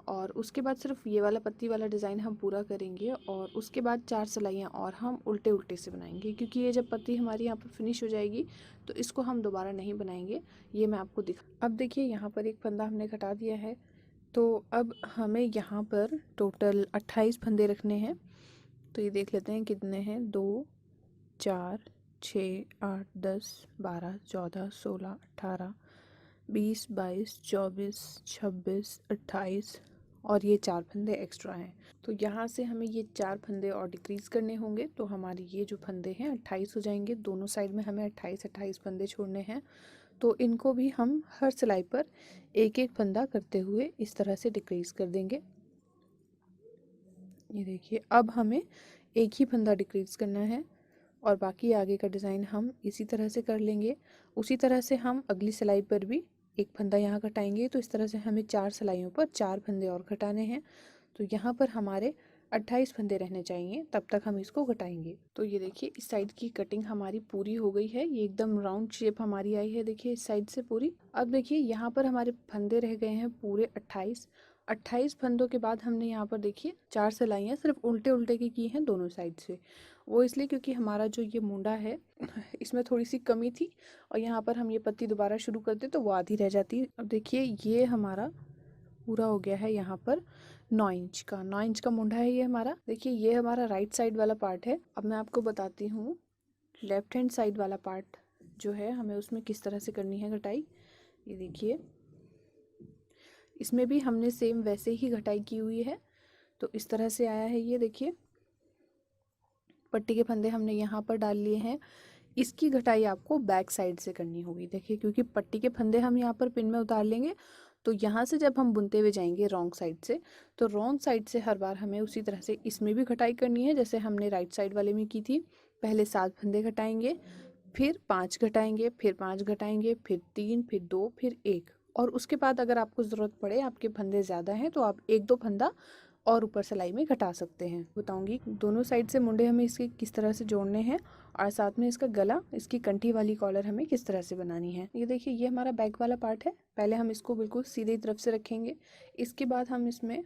[SPEAKER 1] और उसके बाद सिर्फ ये वाला पत्ती वाला डिज़ाइन हम पूरा करेंगे और उसके बाद 4 सिलाइयाँ और हम उल्टे उल्टे से बनाएंगे, क्योंकि ये जब पत्ती हमारी यहाँ पर फिनिश हो जाएगी तो इसको हम दोबारा नहीं बनाएंगे। ये मैं आपको अब देखिए यहाँ पर 1 फंदा हमने घटा दिया है, तो अब हमें यहाँ पर टोटल 28 फंदे रखने हैं। तो ये देख लेते हैं कितने हैं। 2 4 6 8 10 12 14 16 18 20 22 24 26 28 और ये 4 फंदे एक्स्ट्रा हैं। तो यहाँ से हमें ये 4 फंदे और डिक्रीज़ करने होंगे, तो हमारे ये जो फंदे हैं 28 हो जाएंगे। दोनों साइड में हमें 28 फंदे छोड़ने हैं, तो इनको भी हम हर सिलाई पर एक एक फंदा करते हुए इस तरह से डिक्रीज़ कर देंगे। ये देखिए अब हमें एक ही फंदा डिक्रीज़ करना है और बाकी आगे का डिज़ाइन हम इसी तरह से कर लेंगे। उसी तरह से हम अगली सिलाई पर भी एक फंदा यहाँ घटाएंगे, तो इस तरह से हमें 4 सिलाइयों पर 4 फंदे और घटाने हैं। तो यहाँ पर हमारे 28 फंदे रहने चाहिए, तब तक हम इसको घटाएंगे। तो ये देखिए इस साइड की कटिंग हमारी पूरी हो गई है, ये एकदम राउंड शेप हमारी आई है, देखिए इस साइड से पूरी। अब देखिए यहाँ पर हमारे फंदे रह गए हैं पूरे 28 फंदों के बाद हमने यहाँ पर देखिए 4 सिलाइयाँ सिर्फ उल्टे उल्टे की हैं दोनों साइड से। वो इसलिए क्योंकि हमारा जो ये मुंडा है इसमें थोड़ी सी कमी थी और यहाँ पर हम ये पत्ती दोबारा शुरू करते तो वो आधी रह जाती। अब देखिए ये हमारा पूरा हो गया है यहाँ पर 9 इंच का, 9 इंच का मुंडा है ये हमारा। देखिए ये हमारा राइट साइड वाला पार्ट है। अब मैं आपको बताती हूँ लेफ्ट हैंड साइड वाला पार्ट जो है हमें उसमें किस तरह से करनी है कटाई। ये देखिए इसमें भी हमने सेम वैसे ही कटाई की हुई है, तो इस तरह से आया है। ये देखिए पट्टी के फंदे हमने यहाँ पर डाल लिए हैं। इसकी घटाई आपको बैक साइड से करनी होगी। देखिए क्योंकि पट्टी के फंदे हम यहाँ पर पिन में उतार लेंगे, तो यहाँ से जब हम बुनते हुए जाएंगे रॉन्ग साइड से, तो रॉन्ग साइड से हर बार हमें उसी तरह से इसमें भी घटाई करनी है जैसे हमने राइट साइड वाले में की थी। पहले 7 फंदे घटाएंगे, फिर 5 घटाएंगे, फिर 5 घटाएंगे, फिर 3, फिर 2, फिर 1 और उसके बाद अगर आपको ज़रूरत पड़े, आपके फंदे ज़्यादा हैं, तो आप 1-2 फंदा और ऊपर सिलाई में घटा सकते हैं। बताऊंगी दोनों साइड से मुंडे हमें इसके किस तरह से जोड़ने हैं और साथ में इसका गला, इसकी कंठी वाली कॉलर हमें किस तरह से बनानी है। ये देखिए ये हमारा बैक वाला पार्ट है। पहले हम इसको बिल्कुल सीधे तरफ से रखेंगे, इसके बाद हम इसमें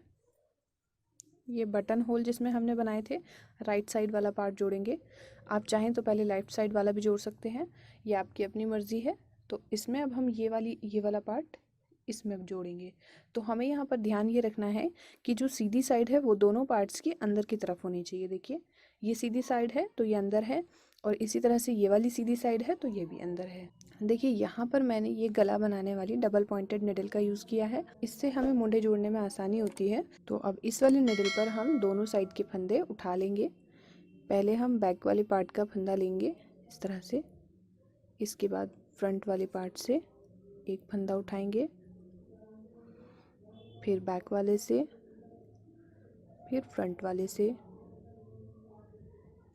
[SPEAKER 1] ये बटन होल जिसमें हमने बनाए थे राइट साइड वाला पार्ट जोड़ेंगे। आप चाहें तो पहले लेफ्ट साइड वाला भी जोड़ सकते हैं, ये आपकी अपनी मर्ज़ी है। तो इसमें अब हम ये वाला पार्ट इसमें अब जोड़ेंगे। तो हमें यहाँ पर ध्यान ये रखना है कि जो सीधी साइड है वो दोनों पार्ट्स के अंदर की तरफ होनी चाहिए। देखिए ये सीधी साइड है तो ये अंदर है और इसी तरह से ये वाली सीधी साइड है तो ये भी अंदर है। देखिए यहाँ पर मैंने ये गला बनाने वाली डबल पॉइंटेड निडल का यूज़ किया है, इससे हमें मुंडे जोड़ने में आसानी होती है। तो अब इस वाली निडल पर हम दोनों साइड के फंदे उठा लेंगे। पहले हम बैक वाले पार्ट का फंदा लेंगे इस तरह से, इसके बाद फ्रंट वाले पार्ट से एक फंदा उठाएंगे, फिर बैक वाले से, फिर फ्रंट वाले से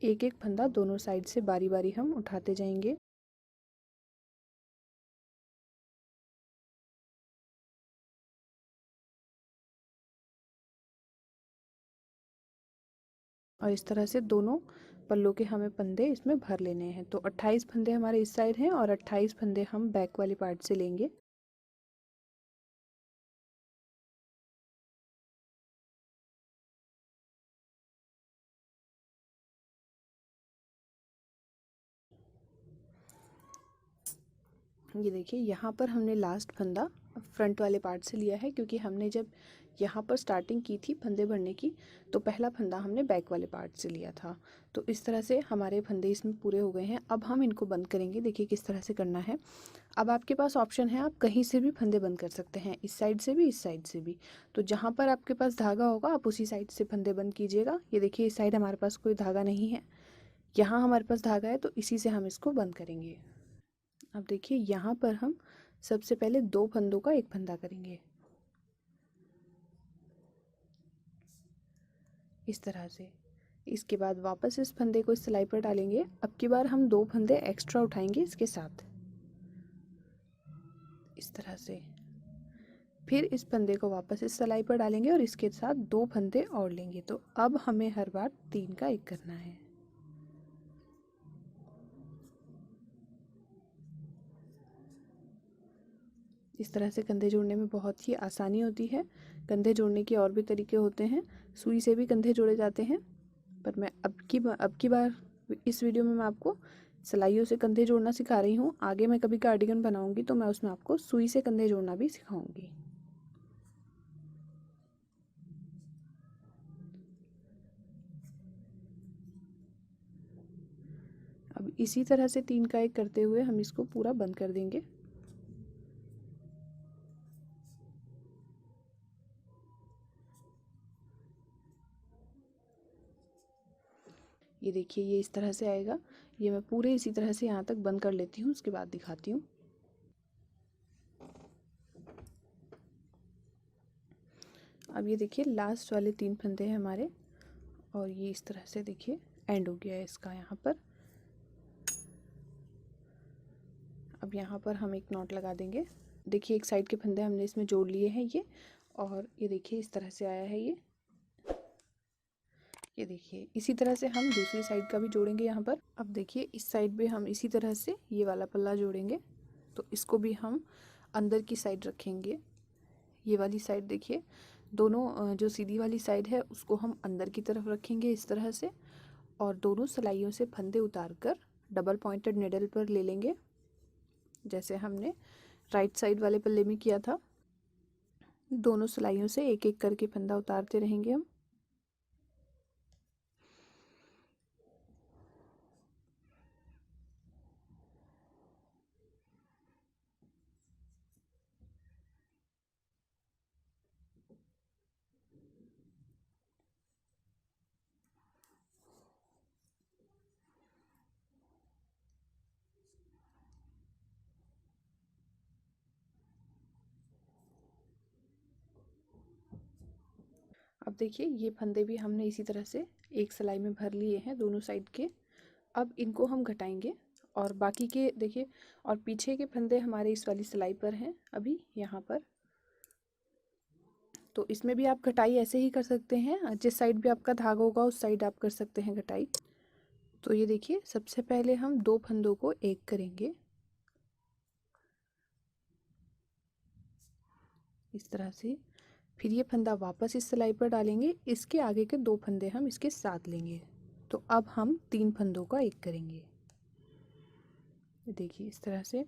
[SPEAKER 1] एक एक फंदा दोनों साइड से बारी बारी हम उठाते जाएंगे। और इस तरह से दोनों पल्लों के हमें फंदे इसमें भर लेने हैं। तो 28 फंदे हमारे इस साइड हैं और 28 फंदे हम बैक वाले पार्ट से लेंगे। ये देखिए यहाँ पर हमने लास्ट फंदा फ्रंट वाले पार्ट से लिया है, क्योंकि हमने जब यहाँ पर स्टार्टिंग की थी फंदे भरने की तो पहला फंदा हमने बैक वाले पार्ट से लिया था। तो इस तरह से हमारे फंदे इसमें पूरे हो गए हैं। अब हम इनको बंद करेंगे। देखिए किस तरह से करना है। अब आपके पास ऑप्शन है, आप कहीं से भी फंदे बंद कर सकते हैं, इस साइड से भी, इस साइड से भी। तो जहाँ पर आपके पास धागा होगा आप उसी साइड से फंदे बंद कीजिएगा। ये देखिए इस साइड हमारे पास कोई धागा नहीं है, यहाँ हमारे पास धागा है, तो इसी से हम इसको बंद करेंगे। अब देखिए यहाँ पर हम सबसे पहले 2 फंदों का एक फंदा करेंगे इस तरह से। इसके बाद वापस इस फंदे को इस सिलाई पर डालेंगे। अब की बार हम 2 फंदे एक्स्ट्रा उठाएंगे इसके साथ इस तरह से। फिर इस फंदे को वापस इस सिलाई पर डालेंगे और इसके साथ 2 फंदे और लेंगे। तो अब हमें हर बार 3 का एक करना है। इस तरह से कंधे जोड़ने में बहुत ही आसानी होती है। कंधे जोड़ने के और भी तरीके होते हैं, सुई से भी कंधे जोड़े जाते हैं, पर मैं अब की बार इस वीडियो में मैं आपको सिलाइयों से कंधे जोड़ना सिखा रही हूँ। आगे मैं कभी कार्डिगन बनाऊंगी तो मैं उसमें आपको सुई से कंधे जोड़ना भी सिखाऊंगी। अब इसी तरह से 3 का एक करते हुए हम इसको पूरा बंद कर देंगे। ये देखिए ये इस तरह से आएगा। ये मैं पूरे इसी तरह से यहाँ तक बंद कर लेती हूँ, उसके बाद दिखाती हूँ। अब ये देखिए लास्ट वाले 3 फंदे हैं हमारे, और ये इस तरह से देखिए एंड हो गया है इसका यहाँ पर। अब यहाँ पर हम एक नॉट लगा देंगे। देखिए एक साइड के फंदे हमने इसमें जोड़ लिए हैं ये, और ये देखिए इस तरह से आया है ये देखिए इसी तरह से हम दूसरी साइड का भी जोड़ेंगे यहाँ पर। अब देखिए इस साइड पे हम इसी तरह से ये वाला पल्ला जोड़ेंगे, तो इसको भी हम अंदर की साइड रखेंगे। ये वाली साइड देखिए, दोनों जो सीधी वाली साइड है उसको हम अंदर की तरफ रखेंगे इस तरह से, और दोनों सिलाइयों से फंदे उतार कर डबल पॉइंटेड निडल पर ले लेंगे, जैसे हमने राइट साइड वाले पल्ले में किया था। दोनों सिलाइयों से एक एक करके फंदा उतारते रहेंगे हम। अब देखिए ये फंदे भी हमने इसी तरह से एक सिलाई में भर लिए हैं दोनों साइड के। अब इनको हम घटाएंगे, और बाकी के देखिए, और पीछे के फंदे हमारे इस वाली सिलाई पर हैं अभी यहाँ पर। तो इसमें भी आप घटाई ऐसे ही कर सकते हैं, जिस साइड भी आपका धागा होगा उस साइड आप कर सकते हैं घटाई। तो ये देखिए सबसे पहले हम 2 फंदों को एक करेंगे इस तरह से। फिर ये फंदा वापस इस सिलाई पर डालेंगे, इसके आगे के 2 फंदे हम इसके साथ लेंगे। तो अब हम 3 फंदों का एक करेंगे। देखिए इस तरह से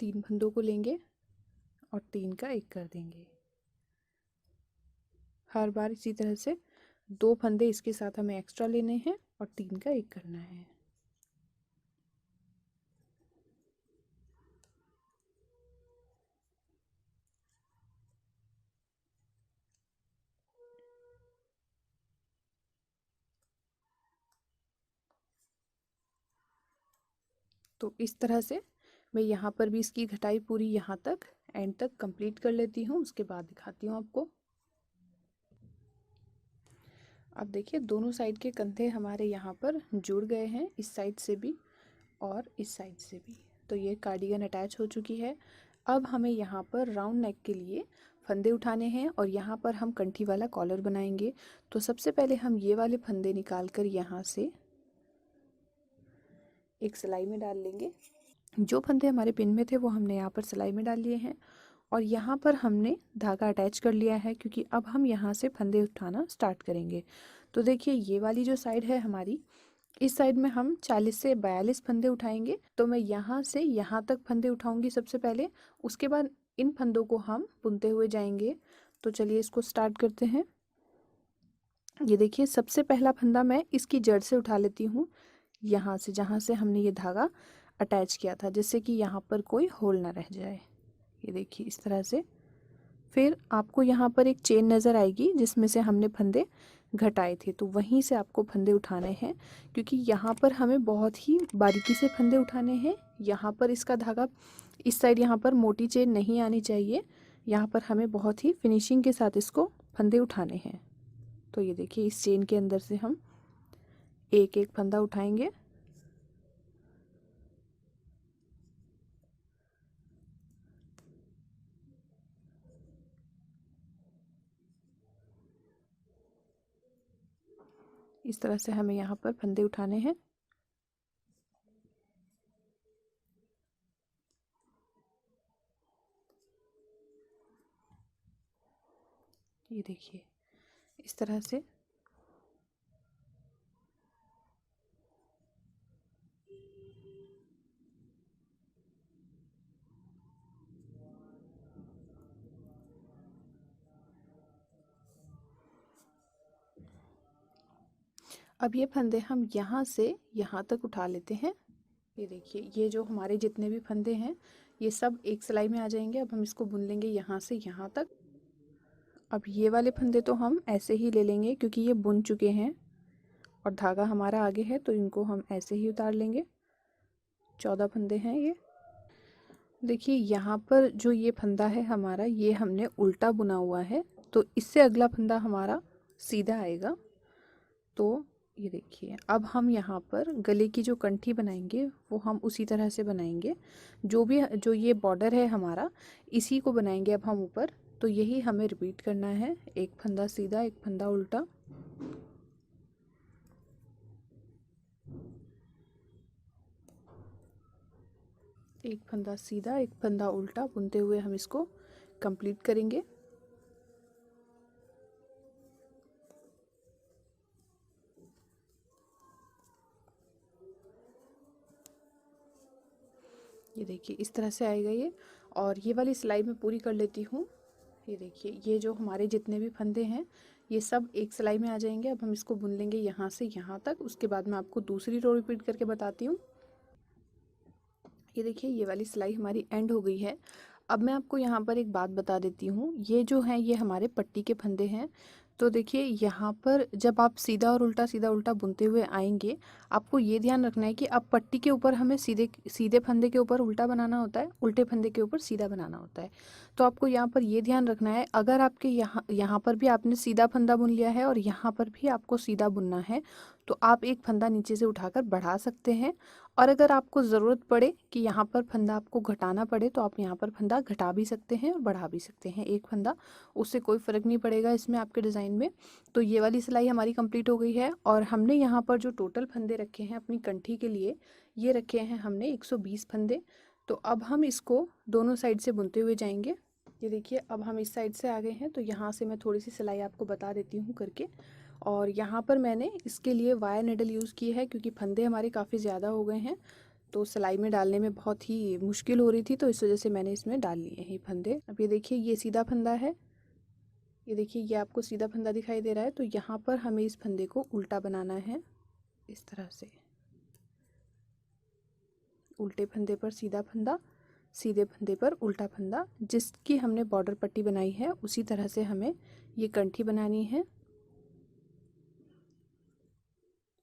[SPEAKER 1] 3 फंदों को लेंगे और 3 का एक कर देंगे। हर बार इसी तरह से 2 फंदे इसके साथ हमें एक्स्ट्रा लेने हैं और 3 का एक करना है। तो इस तरह से मैं यहाँ पर भी इसकी घटाई पूरी यहाँ तक एंड तक कंप्लीट कर लेती हूँ, उसके बाद दिखाती हूँ आपको। अब देखिए दोनों साइड के कंधे हमारे यहाँ पर जुड़ गए हैं, इस साइड से भी और इस साइड से भी। तो ये कार्डिगन अटैच हो चुकी है। अब हमें यहाँ पर राउंड नेक के लिए फंदे उठाने हैं और यहाँ पर हम कंठी वाला कॉलर बनाएंगे। तो सबसे पहले हम ये वाले फंदे निकाल कर यहाँ से एक सिलाई में डाल लेंगे। जो फंदे हमारे पिन में थे वो हमने यहाँ पर सिलाई में डाल लिए हैं, और यहाँ पर हमने धागा अटैच कर लिया है, क्योंकि अब हम यहाँ से फंदे उठाना स्टार्ट करेंगे। तो देखिए ये वाली जो साइड है हमारी, इस साइड में हम 40 से 42 फंदे उठाएंगे। तो मैं यहाँ से यहाँ तक फंदे उठाऊंगी सबसे पहले, उसके बाद इन फंदों को हम बुनते हुए जाएंगे। तो चलिए इसको स्टार्ट करते हैं। ये देखिए सबसे पहला फंदा मैं इसकी जड़ से उठा लेती हूँ, यहाँ से जहाँ से हमने ये धागा अटैच किया था, जिससे कि यहाँ पर कोई होल ना रह जाए। ये देखिए इस तरह से। फिर आपको यहाँ पर एक चेन नज़र आएगी जिसमें से हमने फंदे घटाए थे, तो वहीं से आपको फंदे उठाने हैं, क्योंकि यहाँ पर हमें बहुत ही बारीकी से फंदे उठाने हैं। यहाँ पर इसका धागा इस साइड यहाँ पर मोटी चेन नहीं आनी चाहिए, यहाँ पर हमें बहुत ही फिनिशिंग के साथ इसको फंदे उठाने हैं। तो ये देखिए इस चेन के अंदर से हम एक एक फंदा उठाएंगे। इस तरह से हमें यहाँ पर फंदे उठाने हैं। ये देखिए इस तरह से। अब ये फंदे हम यहाँ से यहाँ तक उठा लेते हैं। ये देखिए ये जो हमारे जितने भी फंदे हैं ये सब एक सिलाई में आ जाएंगे। अब हम इसको बुन लेंगे यहाँ से यहाँ तक। अब ये वाले फंदे तो हम ऐसे ही ले लेंगे क्योंकि ये बुन चुके हैं और धागा हमारा आगे है, तो इनको हम ऐसे ही उतार लेंगे। 14 फंदे हैं ये। देखिए यहाँ पर जो ये फंदा है हमारा, ये हमने उल्टा बुना हुआ है, तो इससे अगला फंदा हमारा सीधा आएगा। तो ये देखिए अब हम यहाँ पर गले की जो कंठी बनाएंगे वो हम उसी तरह से बनाएंगे। जो ये बॉर्डर है हमारा, इसी को बनाएंगे अब हम ऊपर। तो यही हमें रिपीट करना है, एक फंदा सीधा एक फंदा उल्टा। एक फंदा सीधा एक फंदा उल्टा बुनते हुए हम इसको कंप्लीट करेंगे। ये देखिए इस तरह से आएगा ये। और ये वाली सिलाई मैं पूरी कर लेती हूँ। ये देखिए ये जो हमारे जितने भी फंदे हैं ये सब एक सिलाई में आ जाएंगे। अब हम इसको बुन लेंगे यहाँ से यहाँ तक, उसके बाद मैं आपको दूसरी रो रिपीट करके बताती हूँ। ये देखिए ये वाली सिलाई हमारी एंड हो गई है। अब मैं आपको यहाँ पर एक बात बता देती हूँ, ये जो हैं ये हमारे पट्टी के फंदे हैं। तो देखिए यहाँ पर जब आप सीधा उल्टा बुनते हुए आएंगे, आपको ये ध्यान रखना है कि अब पट्टी के ऊपर हमें सीधे सीधे फंदे के ऊपर उल्टा बनाना होता है, उल्टे फंदे के ऊपर सीधा बनाना होता है। तो आपको यहाँ पर ये ध्यान रखना है, अगर आपके यहाँ पर भी आपने सीधा फंदा बुन लिया है और यहाँ पर भी आपको सीधा बुनना है, तो आप एक फंदा नीचे से उठाकर बढ़ा सकते हैं। और अगर आपको ज़रूरत पड़े कि यहाँ पर फंदा आपको घटाना पड़े, तो आप यहाँ पर फंदा घटा भी सकते हैं और बढ़ा भी सकते हैं एक फंदा, उससे कोई फ़र्क नहीं पड़ेगा इसमें आपके डिज़ाइन में। तो ये वाली सिलाई हमारी कंप्लीट हो गई है। और हमने यहाँ पर जो टोटल फंदे रखे हैं अपनी कंठी के लिए, ये रखे हैं हमने 120 फंदे। तो अब हम इसको दोनों साइड से बुनते हुए जाएंगे। ये देखिए अब हम इस साइड से आ गए हैं, तो यहाँ से मैं थोड़ी सी सिलाई आपको बता देती हूँ करके। और यहाँ पर मैंने इसके लिए वायर निडल यूज़ की है, क्योंकि फंदे हमारे काफ़ी ज़्यादा हो गए हैं, तो सिलाई में डालने में बहुत ही मुश्किल हो रही थी, तो इस वजह से मैंने इसमें डाल लिए हैं फंदे। अब ये देखिए ये सीधा फंदा है। ये देखिए ये आपको सीधा फंदा दिखाई दे रहा है, तो यहाँ पर हमें इस फंदे को उल्टा बनाना है इस तरह से। उल्टे फंदे पर सीधा फंदा, सीधे फंदे पर उल्टा फंदा, जिसकी हमने बॉर्डर पट्टी बनाई है उसी तरह से हमें ये कंठी बनानी है।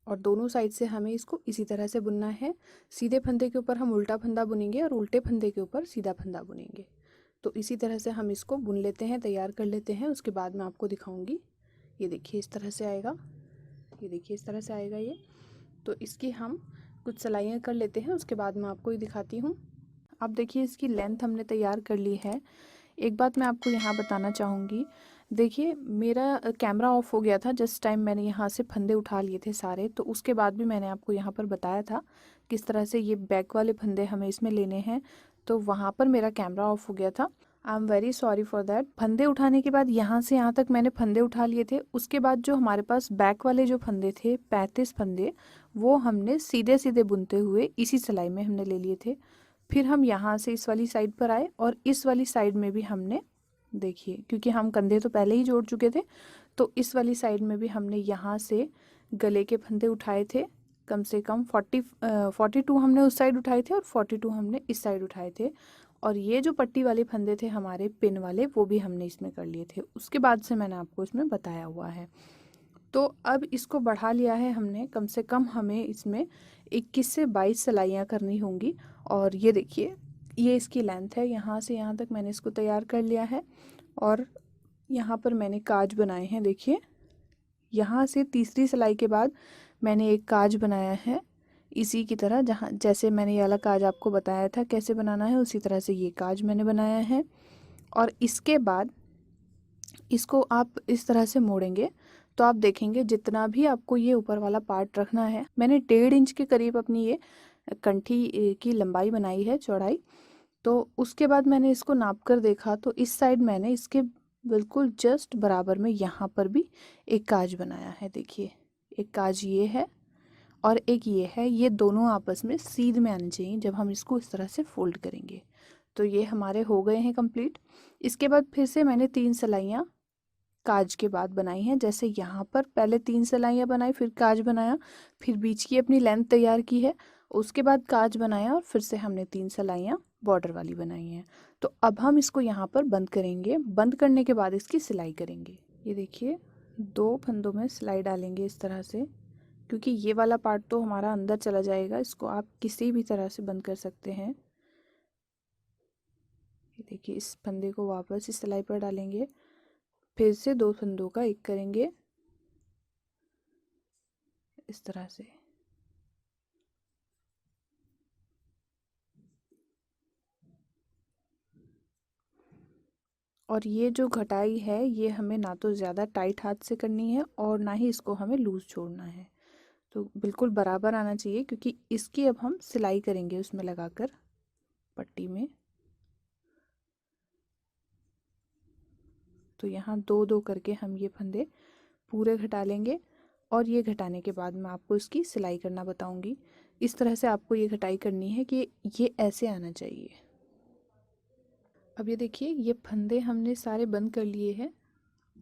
[SPEAKER 1] और दोनों साइड से हमें इसको इसी तरह से बुनना है। सीधे फंदे के ऊपर हम उल्टा फंदा बुनेंगे और उल्टे फंदे के ऊपर सीधा फंदा बुनेंगे। तो इसी तरह से हम इसको बुन लेते हैं, तैयार कर लेते हैं, उसके बाद मैं आपको दिखाऊंगी। ये देखिए इस तरह से आएगा। ये देखिए इस तरह से आएगा ये। तो इसकी हम कुछ सिलाइयाँ कर लेते हैं, उसके बाद मैं आपको ये दिखाती हूँ। अब देखिए इसकी लेंथ हमने तैयार कर ली है। एक बात मैं आपको यहाँ बताना चाहूँगी, देखिए मेरा कैमरा ऑफ हो गया था जिस टाइम मैंने यहाँ से फंदे उठा लिए थे सारे, तो उसके बाद भी मैंने आपको यहाँ पर बताया था किस तरह से ये बैक वाले फंदे हमें इसमें लेने हैं, तो वहाँ पर मेरा कैमरा ऑफ हो गया था। I am very sorry for that. फंदे उठाने के बाद यहाँ से यहाँ तक मैंने फंदे उठा लिए थे। उसके बाद जो हमारे पास बैक वाले जो फंदे थे 35 फंदे, वो हमने सीधे सीधे बुनते हुए इसी सिलाई में हमने ले लिए थे। फिर हम यहाँ से इस वाली साइड पर आए और इस वाली साइड में भी हमने, देखिए क्योंकि हम कंधे तो पहले ही जोड़ चुके थे, तो इस वाली साइड में भी हमने यहाँ से गले के फंदे उठाए थे। कम से कम 42 हमने उस साइड उठाए थे और 42 हमने इस साइड उठाए थे। और ये जो पट्टी वाले फंदे थे हमारे पिन वाले, वो भी हमने इसमें कर लिए थे। उसके बाद से मैंने आपको इसमें बताया हुआ है। तो अब इसको बढ़ा लिया है हमने, कम से कम हमें इसमें 21 से 22 सिलाइयाँ करनी होंगी। और ये देखिए, ये इसकी लेंथ है, यहाँ से यहाँ तक मैंने इसको तैयार कर लिया है। और यहाँ पर मैंने काज बनाए हैं, देखिए यहाँ से तीसरी सिलाई के बाद मैंने एक काज बनाया है इसी की तरह, जहाँ जैसे मैंने ये वाला काज आपको बताया था कैसे बनाना है, उसी तरह से ये काज मैंने बनाया है। और इसके बाद इसको आप इस तरह से मोड़ेंगे तो आप देखेंगे जितना भी आपको ये ऊपर वाला पार्ट रखना है, मैंने 1.5 इंच के करीब अपनी ये कंठी की लंबाई बनाई है, चौड़ाई। तो उसके बाद मैंने इसको नाप कर देखा तो इस साइड मैंने इसके बिल्कुल जस्ट बराबर में यहाँ पर भी एक काज बनाया है। देखिए एक काज ये है और एक ये है, ये दोनों आपस में सीध में आने चाहिए जब हम इसको इस तरह से फोल्ड करेंगे। तो ये हमारे हो गए हैं कंप्लीट। इसके बाद फिर से मैंने 3 सिलाइयाँ काज के बाद बनाई हैं। जैसे यहाँ पर पहले 3 सिलाइयाँ बनाई, फिर काज बनाया, फिर बीच की अपनी लेंथ तैयार की है, उसके बाद काज बनाया और फिर से हमने 3 सिलाइयाँ बॉर्डर वाली बनाई हैं। तो अब हम इसको यहाँ पर बंद करेंगे। बंद करने के बाद इसकी सिलाई करेंगे। ये देखिए 2 फंदों में सिलाई डालेंगे इस तरह से, क्योंकि ये वाला पार्ट तो हमारा अंदर चला जाएगा। इसको आप किसी भी तरह से बंद कर सकते हैं। ये देखिए इस फंदे को वापस इस सिलाई पर डालेंगे, फिर से 2 फंदों का एक करेंगे इस तरह से। और ये जो घटाई है ये हमें ना तो ज़्यादा टाइट हाथ से करनी है और ना ही इसको हमें लूज़ छोड़ना है, तो बिल्कुल बराबर आना चाहिए, क्योंकि इसकी अब हम सिलाई करेंगे उसमें लगाकर पट्टी में। तो यहाँ 2-2 करके हम ये फंदे पूरे घटा लेंगे और ये घटाने के बाद मैं आपको इसकी सिलाई करना बताऊंगी। इस तरह से आपको ये घटाई करनी है कि ये ऐसे आना चाहिए। अब ये देखिए ये फंदे हमने सारे बंद कर लिए हैं।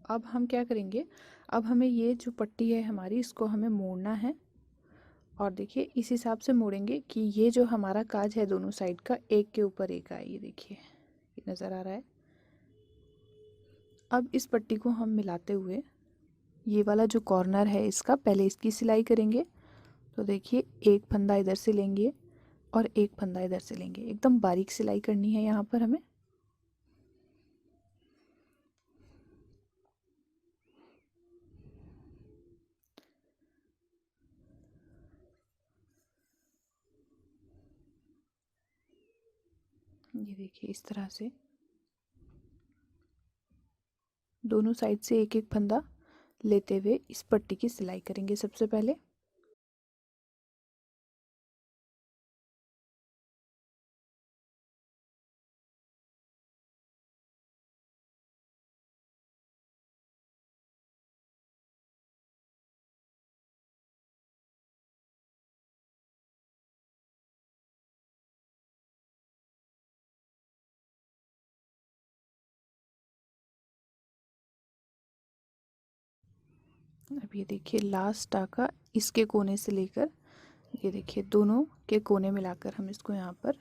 [SPEAKER 1] अब हम क्या करेंगे, अब हमें ये जो पट्टी है हमारी, इसको हमें मोड़ना है। और देखिए इस हिसाब से मोड़ेंगे कि ये जो हमारा काज है दोनों साइड का एक के ऊपर एक आए। ये देखिए ये नज़र आ रहा है। अब इस पट्टी को हम मिलाते हुए ये वाला जो कॉर्नर है इसका पहले इसकी सिलाई करेंगे। तो देखिए एक फंदा इधर से लेंगे और एक फंदा इधर से लेंगे, एकदम बारीक सिलाई करनी है यहाँ पर हमें। ये देखिए इस तरह से दोनों साइड से एक एक फंदा लेते हुए इस पट्टी की सिलाई करेंगे सबसे पहले। अब ये देखिए लास्ट टाका इसके कोने से लेकर ये देखिए दोनों के कोने मिलाकर हम इसको यहाँ पर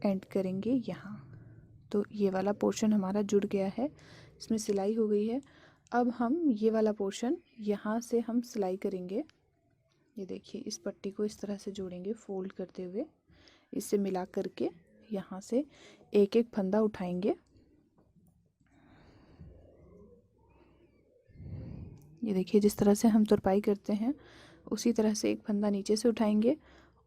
[SPEAKER 1] एंड करेंगे यहाँ। तो ये वाला पोर्शन हमारा जुड़ गया है, इसमें सिलाई हो गई है। अब हम ये वाला पोर्शन यहाँ से हम सिलाई करेंगे। ये देखिए इस पट्टी को इस तरह से जोड़ेंगे फोल्ड करते हुए, इससे मिला करके यहाँ से एक एक फंदा उठाएंगे। ये देखिए जिस तरह से हम तुरपाई करते हैं उसी तरह से एक फंदा नीचे से उठाएंगे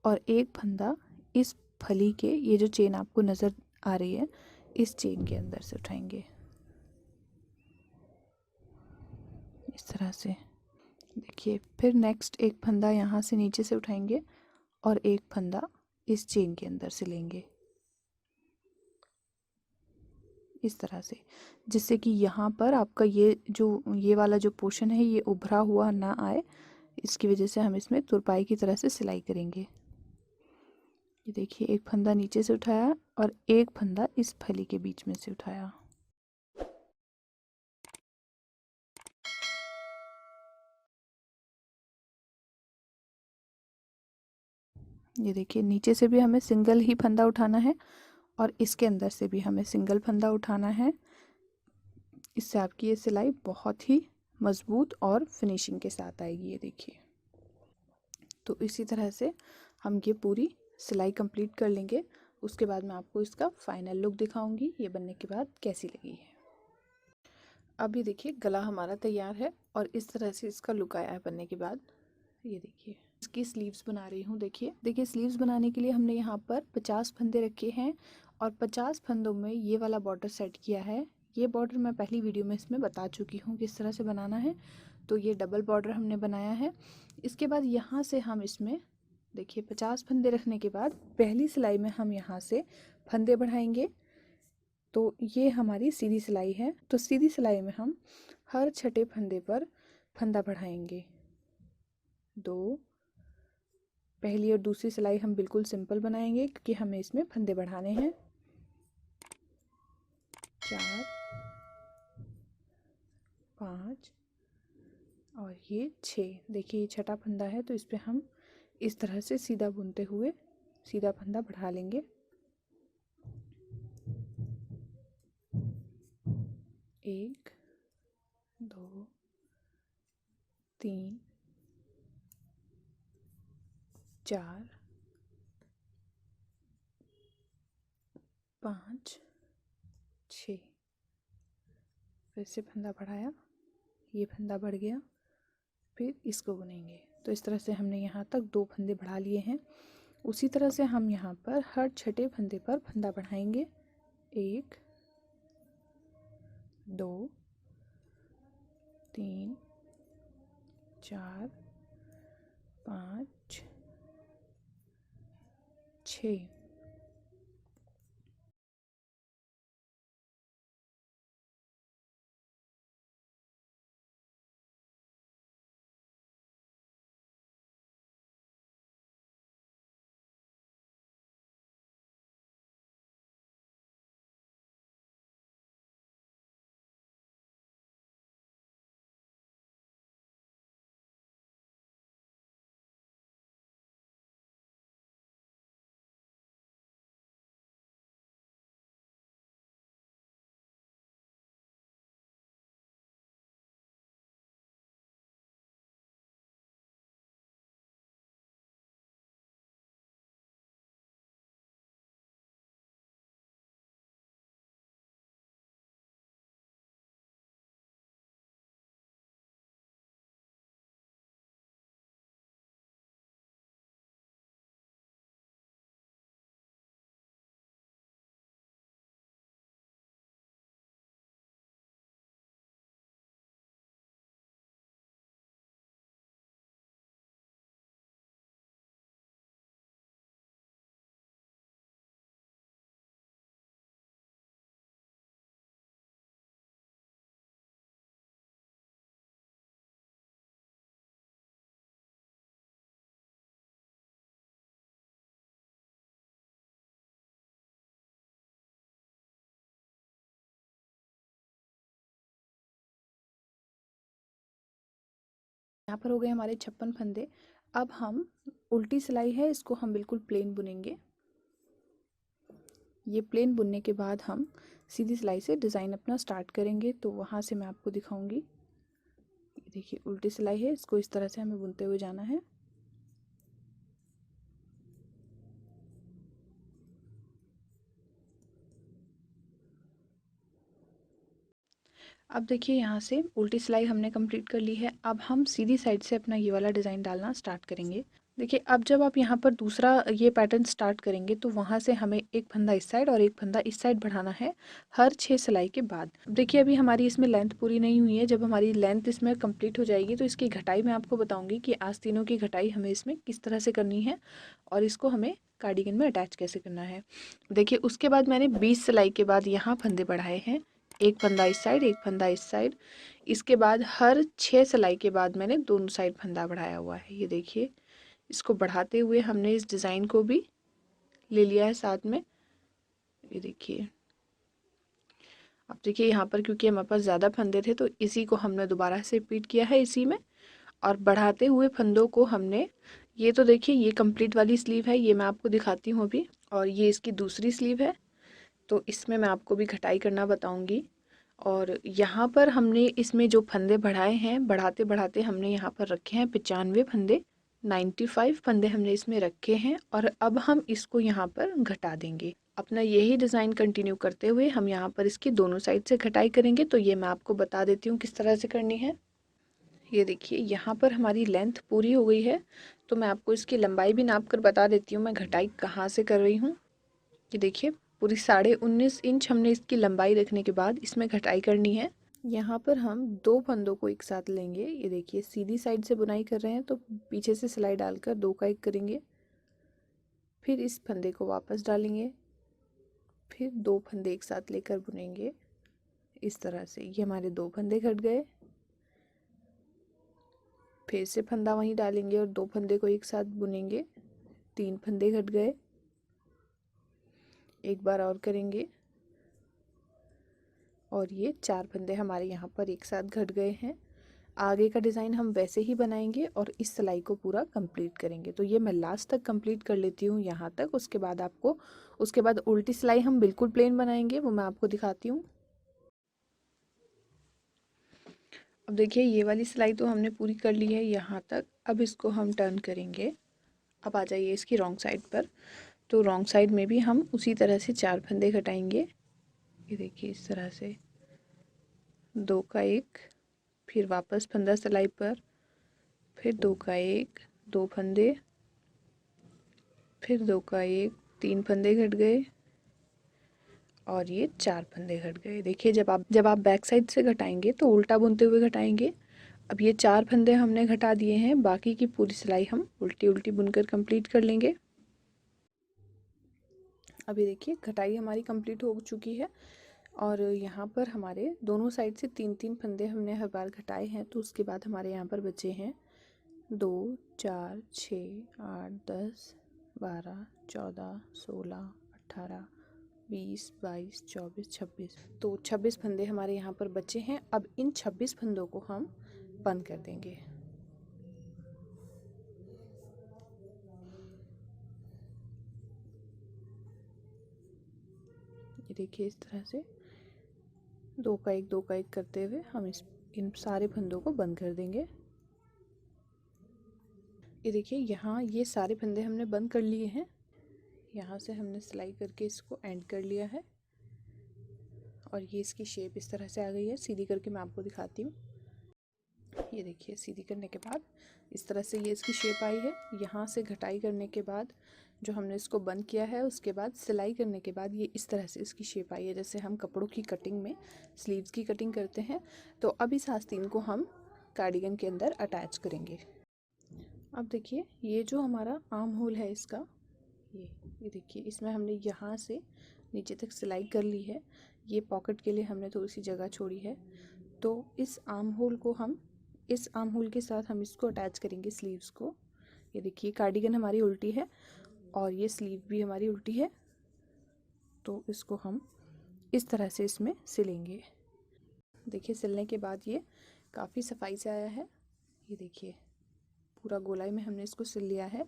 [SPEAKER 1] और एक फंदा इस फली के, ये जो चेन आपको नज़र आ रही है, इस चेन के अंदर से उठाएंगे इस तरह से। देखिए फिर नेक्स्ट एक फंदा यहाँ से नीचे से उठाएंगे और एक फंदा इस चेन के अंदर से लेंगे। इस तरह से, जिससे कि यहाँ पर आपका ये वाला जो पोर्शन है ये उभरा हुआ ना आए। इसकी वजह से हम इसमें तुरपाई की तरह से सिलाई करेंगे। ये देखिए, एक फंदा नीचे से उठाया और एक फंदा इस फली के बीच में से उठाया। ये देखिए, नीचे से भी हमें सिंगल ही फंदा उठाना है और इसके अंदर से भी हमें सिंगल फंदा उठाना है। इससे आपकी ये सिलाई बहुत ही मज़बूत और फिनिशिंग के साथ आएगी। ये देखिए, तो इसी तरह से हम ये पूरी सिलाई कंप्लीट कर लेंगे। उसके बाद मैं आपको इसका फाइनल लुक दिखाऊंगी, ये बनने के बाद कैसी लगी है। अब ये देखिए, गला हमारा तैयार है और इस तरह से इसका लुक आया है बनने के बाद। ये देखिए, इसकी स्लीव्स बना रही हूँ। देखिए स्लीव्स बनाने के लिए हमने यहाँ पर 50 फंदे रखे हैं और 50 फंदों में ये वाला बॉर्डर सेट किया है। ये बॉर्डर मैं पहली वीडियो में इसमें बता चुकी हूँ किस तरह से बनाना है। तो ये डबल बॉर्डर हमने बनाया है। इसके बाद यहाँ से हम इसमें देखिए 50 फंदे रखने के बाद पहली सिलाई में हम यहाँ से फंदे बढ़ाएंगे। तो ये हमारी सीधी सिलाई है। तो सीधी सिलाई में हम हर छठे फंदे पर फंदा बढ़ाएंगे। 2, पहली और दूसरी सिलाई हम बिल्कुल सिंपल बनाएंगे क्योंकि हमें इसमें फंदे बढ़ाने हैं। 4, 5 और ये 6। देखिए, ये छठा फंदा है तो इस पर हम इस तरह से सीधा बुनते हुए सीधा फंदा बढ़ा लेंगे। 1, 2, 3, 4, 5, 6। फिर से फंदा बढ़ाया, ये फंदा बढ़ गया, फिर इसको बुनेंगे। तो इस तरह से हमने यहाँ तक 2 फंदे बढ़ा लिए हैं। उसी तरह से हम यहाँ पर हर छठे फंदे पर फंदा बढ़ाएंगे। 1, 2, 3, 4, 5, 6। यहाँ पर हो गए हमारे 56 फंदे। अब हम उल्टी सिलाई है, इसको हम बिल्कुल प्लेन बुनेंगे। ये प्लेन बुनने के बाद हम सीधी सिलाई से डिज़ाइन अपना स्टार्ट करेंगे। तो वहाँ से मैं आपको दिखाऊंगी। देखिए, उल्टी सिलाई है, इसको इस तरह से हमें बुनते हुए जाना है। अब देखिए, यहाँ से उल्टी सिलाई हमने कंप्लीट कर ली है। अब हम सीधी साइड से अपना ये वाला डिज़ाइन डालना स्टार्ट करेंगे। देखिए, अब जब आप यहाँ पर दूसरा ये पैटर्न स्टार्ट करेंगे तो वहाँ से हमें एक फंदा इस साइड और एक फंदा इस साइड बढ़ाना है हर 6 सिलाई के बाद। देखिए, अभी हमारी इसमें लेंथ पूरी नहीं हुई है। जब हमारी लेंथ इसमें कंप्लीट हो जाएगी तो इसकी घटाई मैं आपको बताऊँगी कि आस्तीनों की घटाई हमें इसमें किस तरह से करनी है और इसको हमें कार्डिगन में अटैच कैसे करना है। देखिए उसके बाद मैंने 20 सिलाई के बाद यहाँ फंदे बढ़ाए हैं, एक फंदा इस साइड, एक फंदा इस साइड। इसके बाद हर 6 सिलाई के बाद मैंने दोनों साइड फंदा बढ़ाया हुआ है। ये देखिए, इसको बढ़ाते हुए हमने इस डिज़ाइन को भी ले लिया है साथ में। ये देखिए, अब देखिए यहाँ पर क्योंकि हमारे पास ज़्यादा फंदे थे तो इसी को हमने दोबारा से रिपीट किया है इसी में, और बढ़ाते हुए फंदों को हमने, ये तो देखिए ये कंप्लीट वाली स्लीव है, ये मैं आपको दिखाती हूँ अभी, और ये इसकी दूसरी स्लीव है, तो इसमें मैं आपको भी घटाई करना बताऊँगी। और यहाँ पर हमने इसमें जो फंदे बढ़ाए हैं, बढ़ाते बढ़ाते हमने यहाँ पर रखे हैं 95 फंदे, 95 फंदे हमने इसमें रखे हैं, और अब हम इसको यहाँ पर घटा देंगे। अपना यही डिज़ाइन कंटिन्यू करते हुए हम यहाँ पर इसकी दोनों साइड से घटाई करेंगे। तो ये मैं आपको बता देती हूँ किस तरह से करनी है। ये देखिए यहाँ पर हमारी लेंथ पूरी हो गई है, तो मैं आपको इसकी लंबाई भी नाप कर बता देती हूँ मैं घटाई कहाँ से कर रही हूँ। ये देखिए पूरी 19.5 इंच हमने इसकी लंबाई रखने के बाद इसमें घटाई करनी है। यहाँ पर हम 2 फंदों को एक साथ लेंगे। ये देखिए सीधी साइड से बुनाई कर रहे हैं तो पीछे से सिलाई डालकर 2 का 1 करेंगे, फिर इस फंदे को वापस डालेंगे, फिर 2 फंदे एक साथ लेकर बुनेंगे इस तरह से। ये हमारे 2 फंदे घट गए, फिर से फंदा वहीं डालेंगे और 2 फंदे को एक साथ बुनेंगे, 3 फंदे घट गए, एक बार और करेंगे, और ये 4 फंदे हमारे यहाँ पर एक साथ घट गए हैं। आगे का डिज़ाइन हम वैसे ही बनाएंगे और इस सिलाई को पूरा कंप्लीट करेंगे। तो ये मैं लास्ट तक कंप्लीट कर लेती हूँ यहाँ तक, उसके बाद आपको, उसके बाद उल्टी सिलाई हम बिल्कुल प्लेन बनाएंगे, वो मैं आपको दिखाती हूँ। अब देखिए ये वाली सिलाई तो हमने पूरी कर ली है यहाँ तक, अब इसको हम टर्न करेंगे। अब आ जाइए इसकी रॉन्ग साइड पर, तो रॉन्ग साइड में भी हम उसी तरह से 4 फंदे घटाएंगे। ये देखिए इस तरह से 2 का 1, फिर वापस फंदा सिलाई पर, फिर 2 का 1, 2 फंदे, फिर 2 का 1, 3 फंदे घट गए, और ये 4 फंदे घट गए। देखिए जब आप बैक साइड से घटाएंगे तो उल्टा बुनते हुए घटाएंगे। अब ये 4 फंदे हमने घटा दिए हैं, बाकी की पूरी सिलाई हम उल्टी उल्टी बुनकर कंप्लीट कर लेंगे। अभी देखिए घटाई हमारी कंप्लीट हो चुकी है, और यहाँ पर हमारे दोनों साइड से 3-3 फंदे हमने हर बार घटाए हैं। तो उसके बाद हमारे यहाँ पर बचे हैं 2, 4, 6, 8, 10, 12, 14, 16, 18, 20, 22, 24, 26, तो 26 फंदे हमारे यहाँ पर बचे हैं। अब इन 26 फंदों को हम बंद कर देंगे। ये देखिए इस तरह से 2 का 1, 2 का 1 करते हुए हम इन सारे फंदों को बंद कर देंगे। ये देखिए यहाँ ये सारे फंदे हमने बंद कर लिए हैं। यहाँ से हमने सिलाई करके इसको एंड कर लिया है, और ये इसकी शेप इस तरह से आ गई है। सीधी करके मैं आपको दिखाती हूँ। ये देखिए सीधी करने के बाद इस तरह से ये इसकी शेप आई है। यहाँ से घटाई करने के बाद जो हमने इसको बंद किया है, उसके बाद सिलाई करने के बाद ये इस तरह से इसकी शेप आई है, जैसे हम कपड़ों की कटिंग में स्लीव्स की कटिंग करते हैं। तो अब इस आस्तीन को हम कार्डिगन के अंदर अटैच करेंगे। अब देखिए ये जो हमारा आर्म होल है इसका, ये देखिए इसमें हमने यहाँ से नीचे तक सिलाई कर ली है। ये पॉकेट के लिए हमने थोड़ी सी जगह छोड़ी है। तो इस आर्म होल को हम, इस आर्म होल के साथ हम इसको अटैच करेंगे स्लीव्स को। ये देखिए कार्डिगन हमारी उल्टी है और ये स्लीव भी हमारी उल्टी है, तो इसको हम इस तरह से इसमें सिलेंगे। देखिए सिलने के बाद ये काफ़ी सफाई से आया है। ये देखिए पूरा गोलाई में हमने इसको सिल लिया है।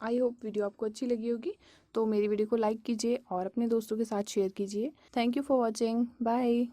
[SPEAKER 1] आई होप वीडियो आपको अच्छी लगी होगी, तो मेरी वीडियो को लाइक कीजिए और अपने दोस्तों के साथ शेयर कीजिए। Thank you for watching, bye.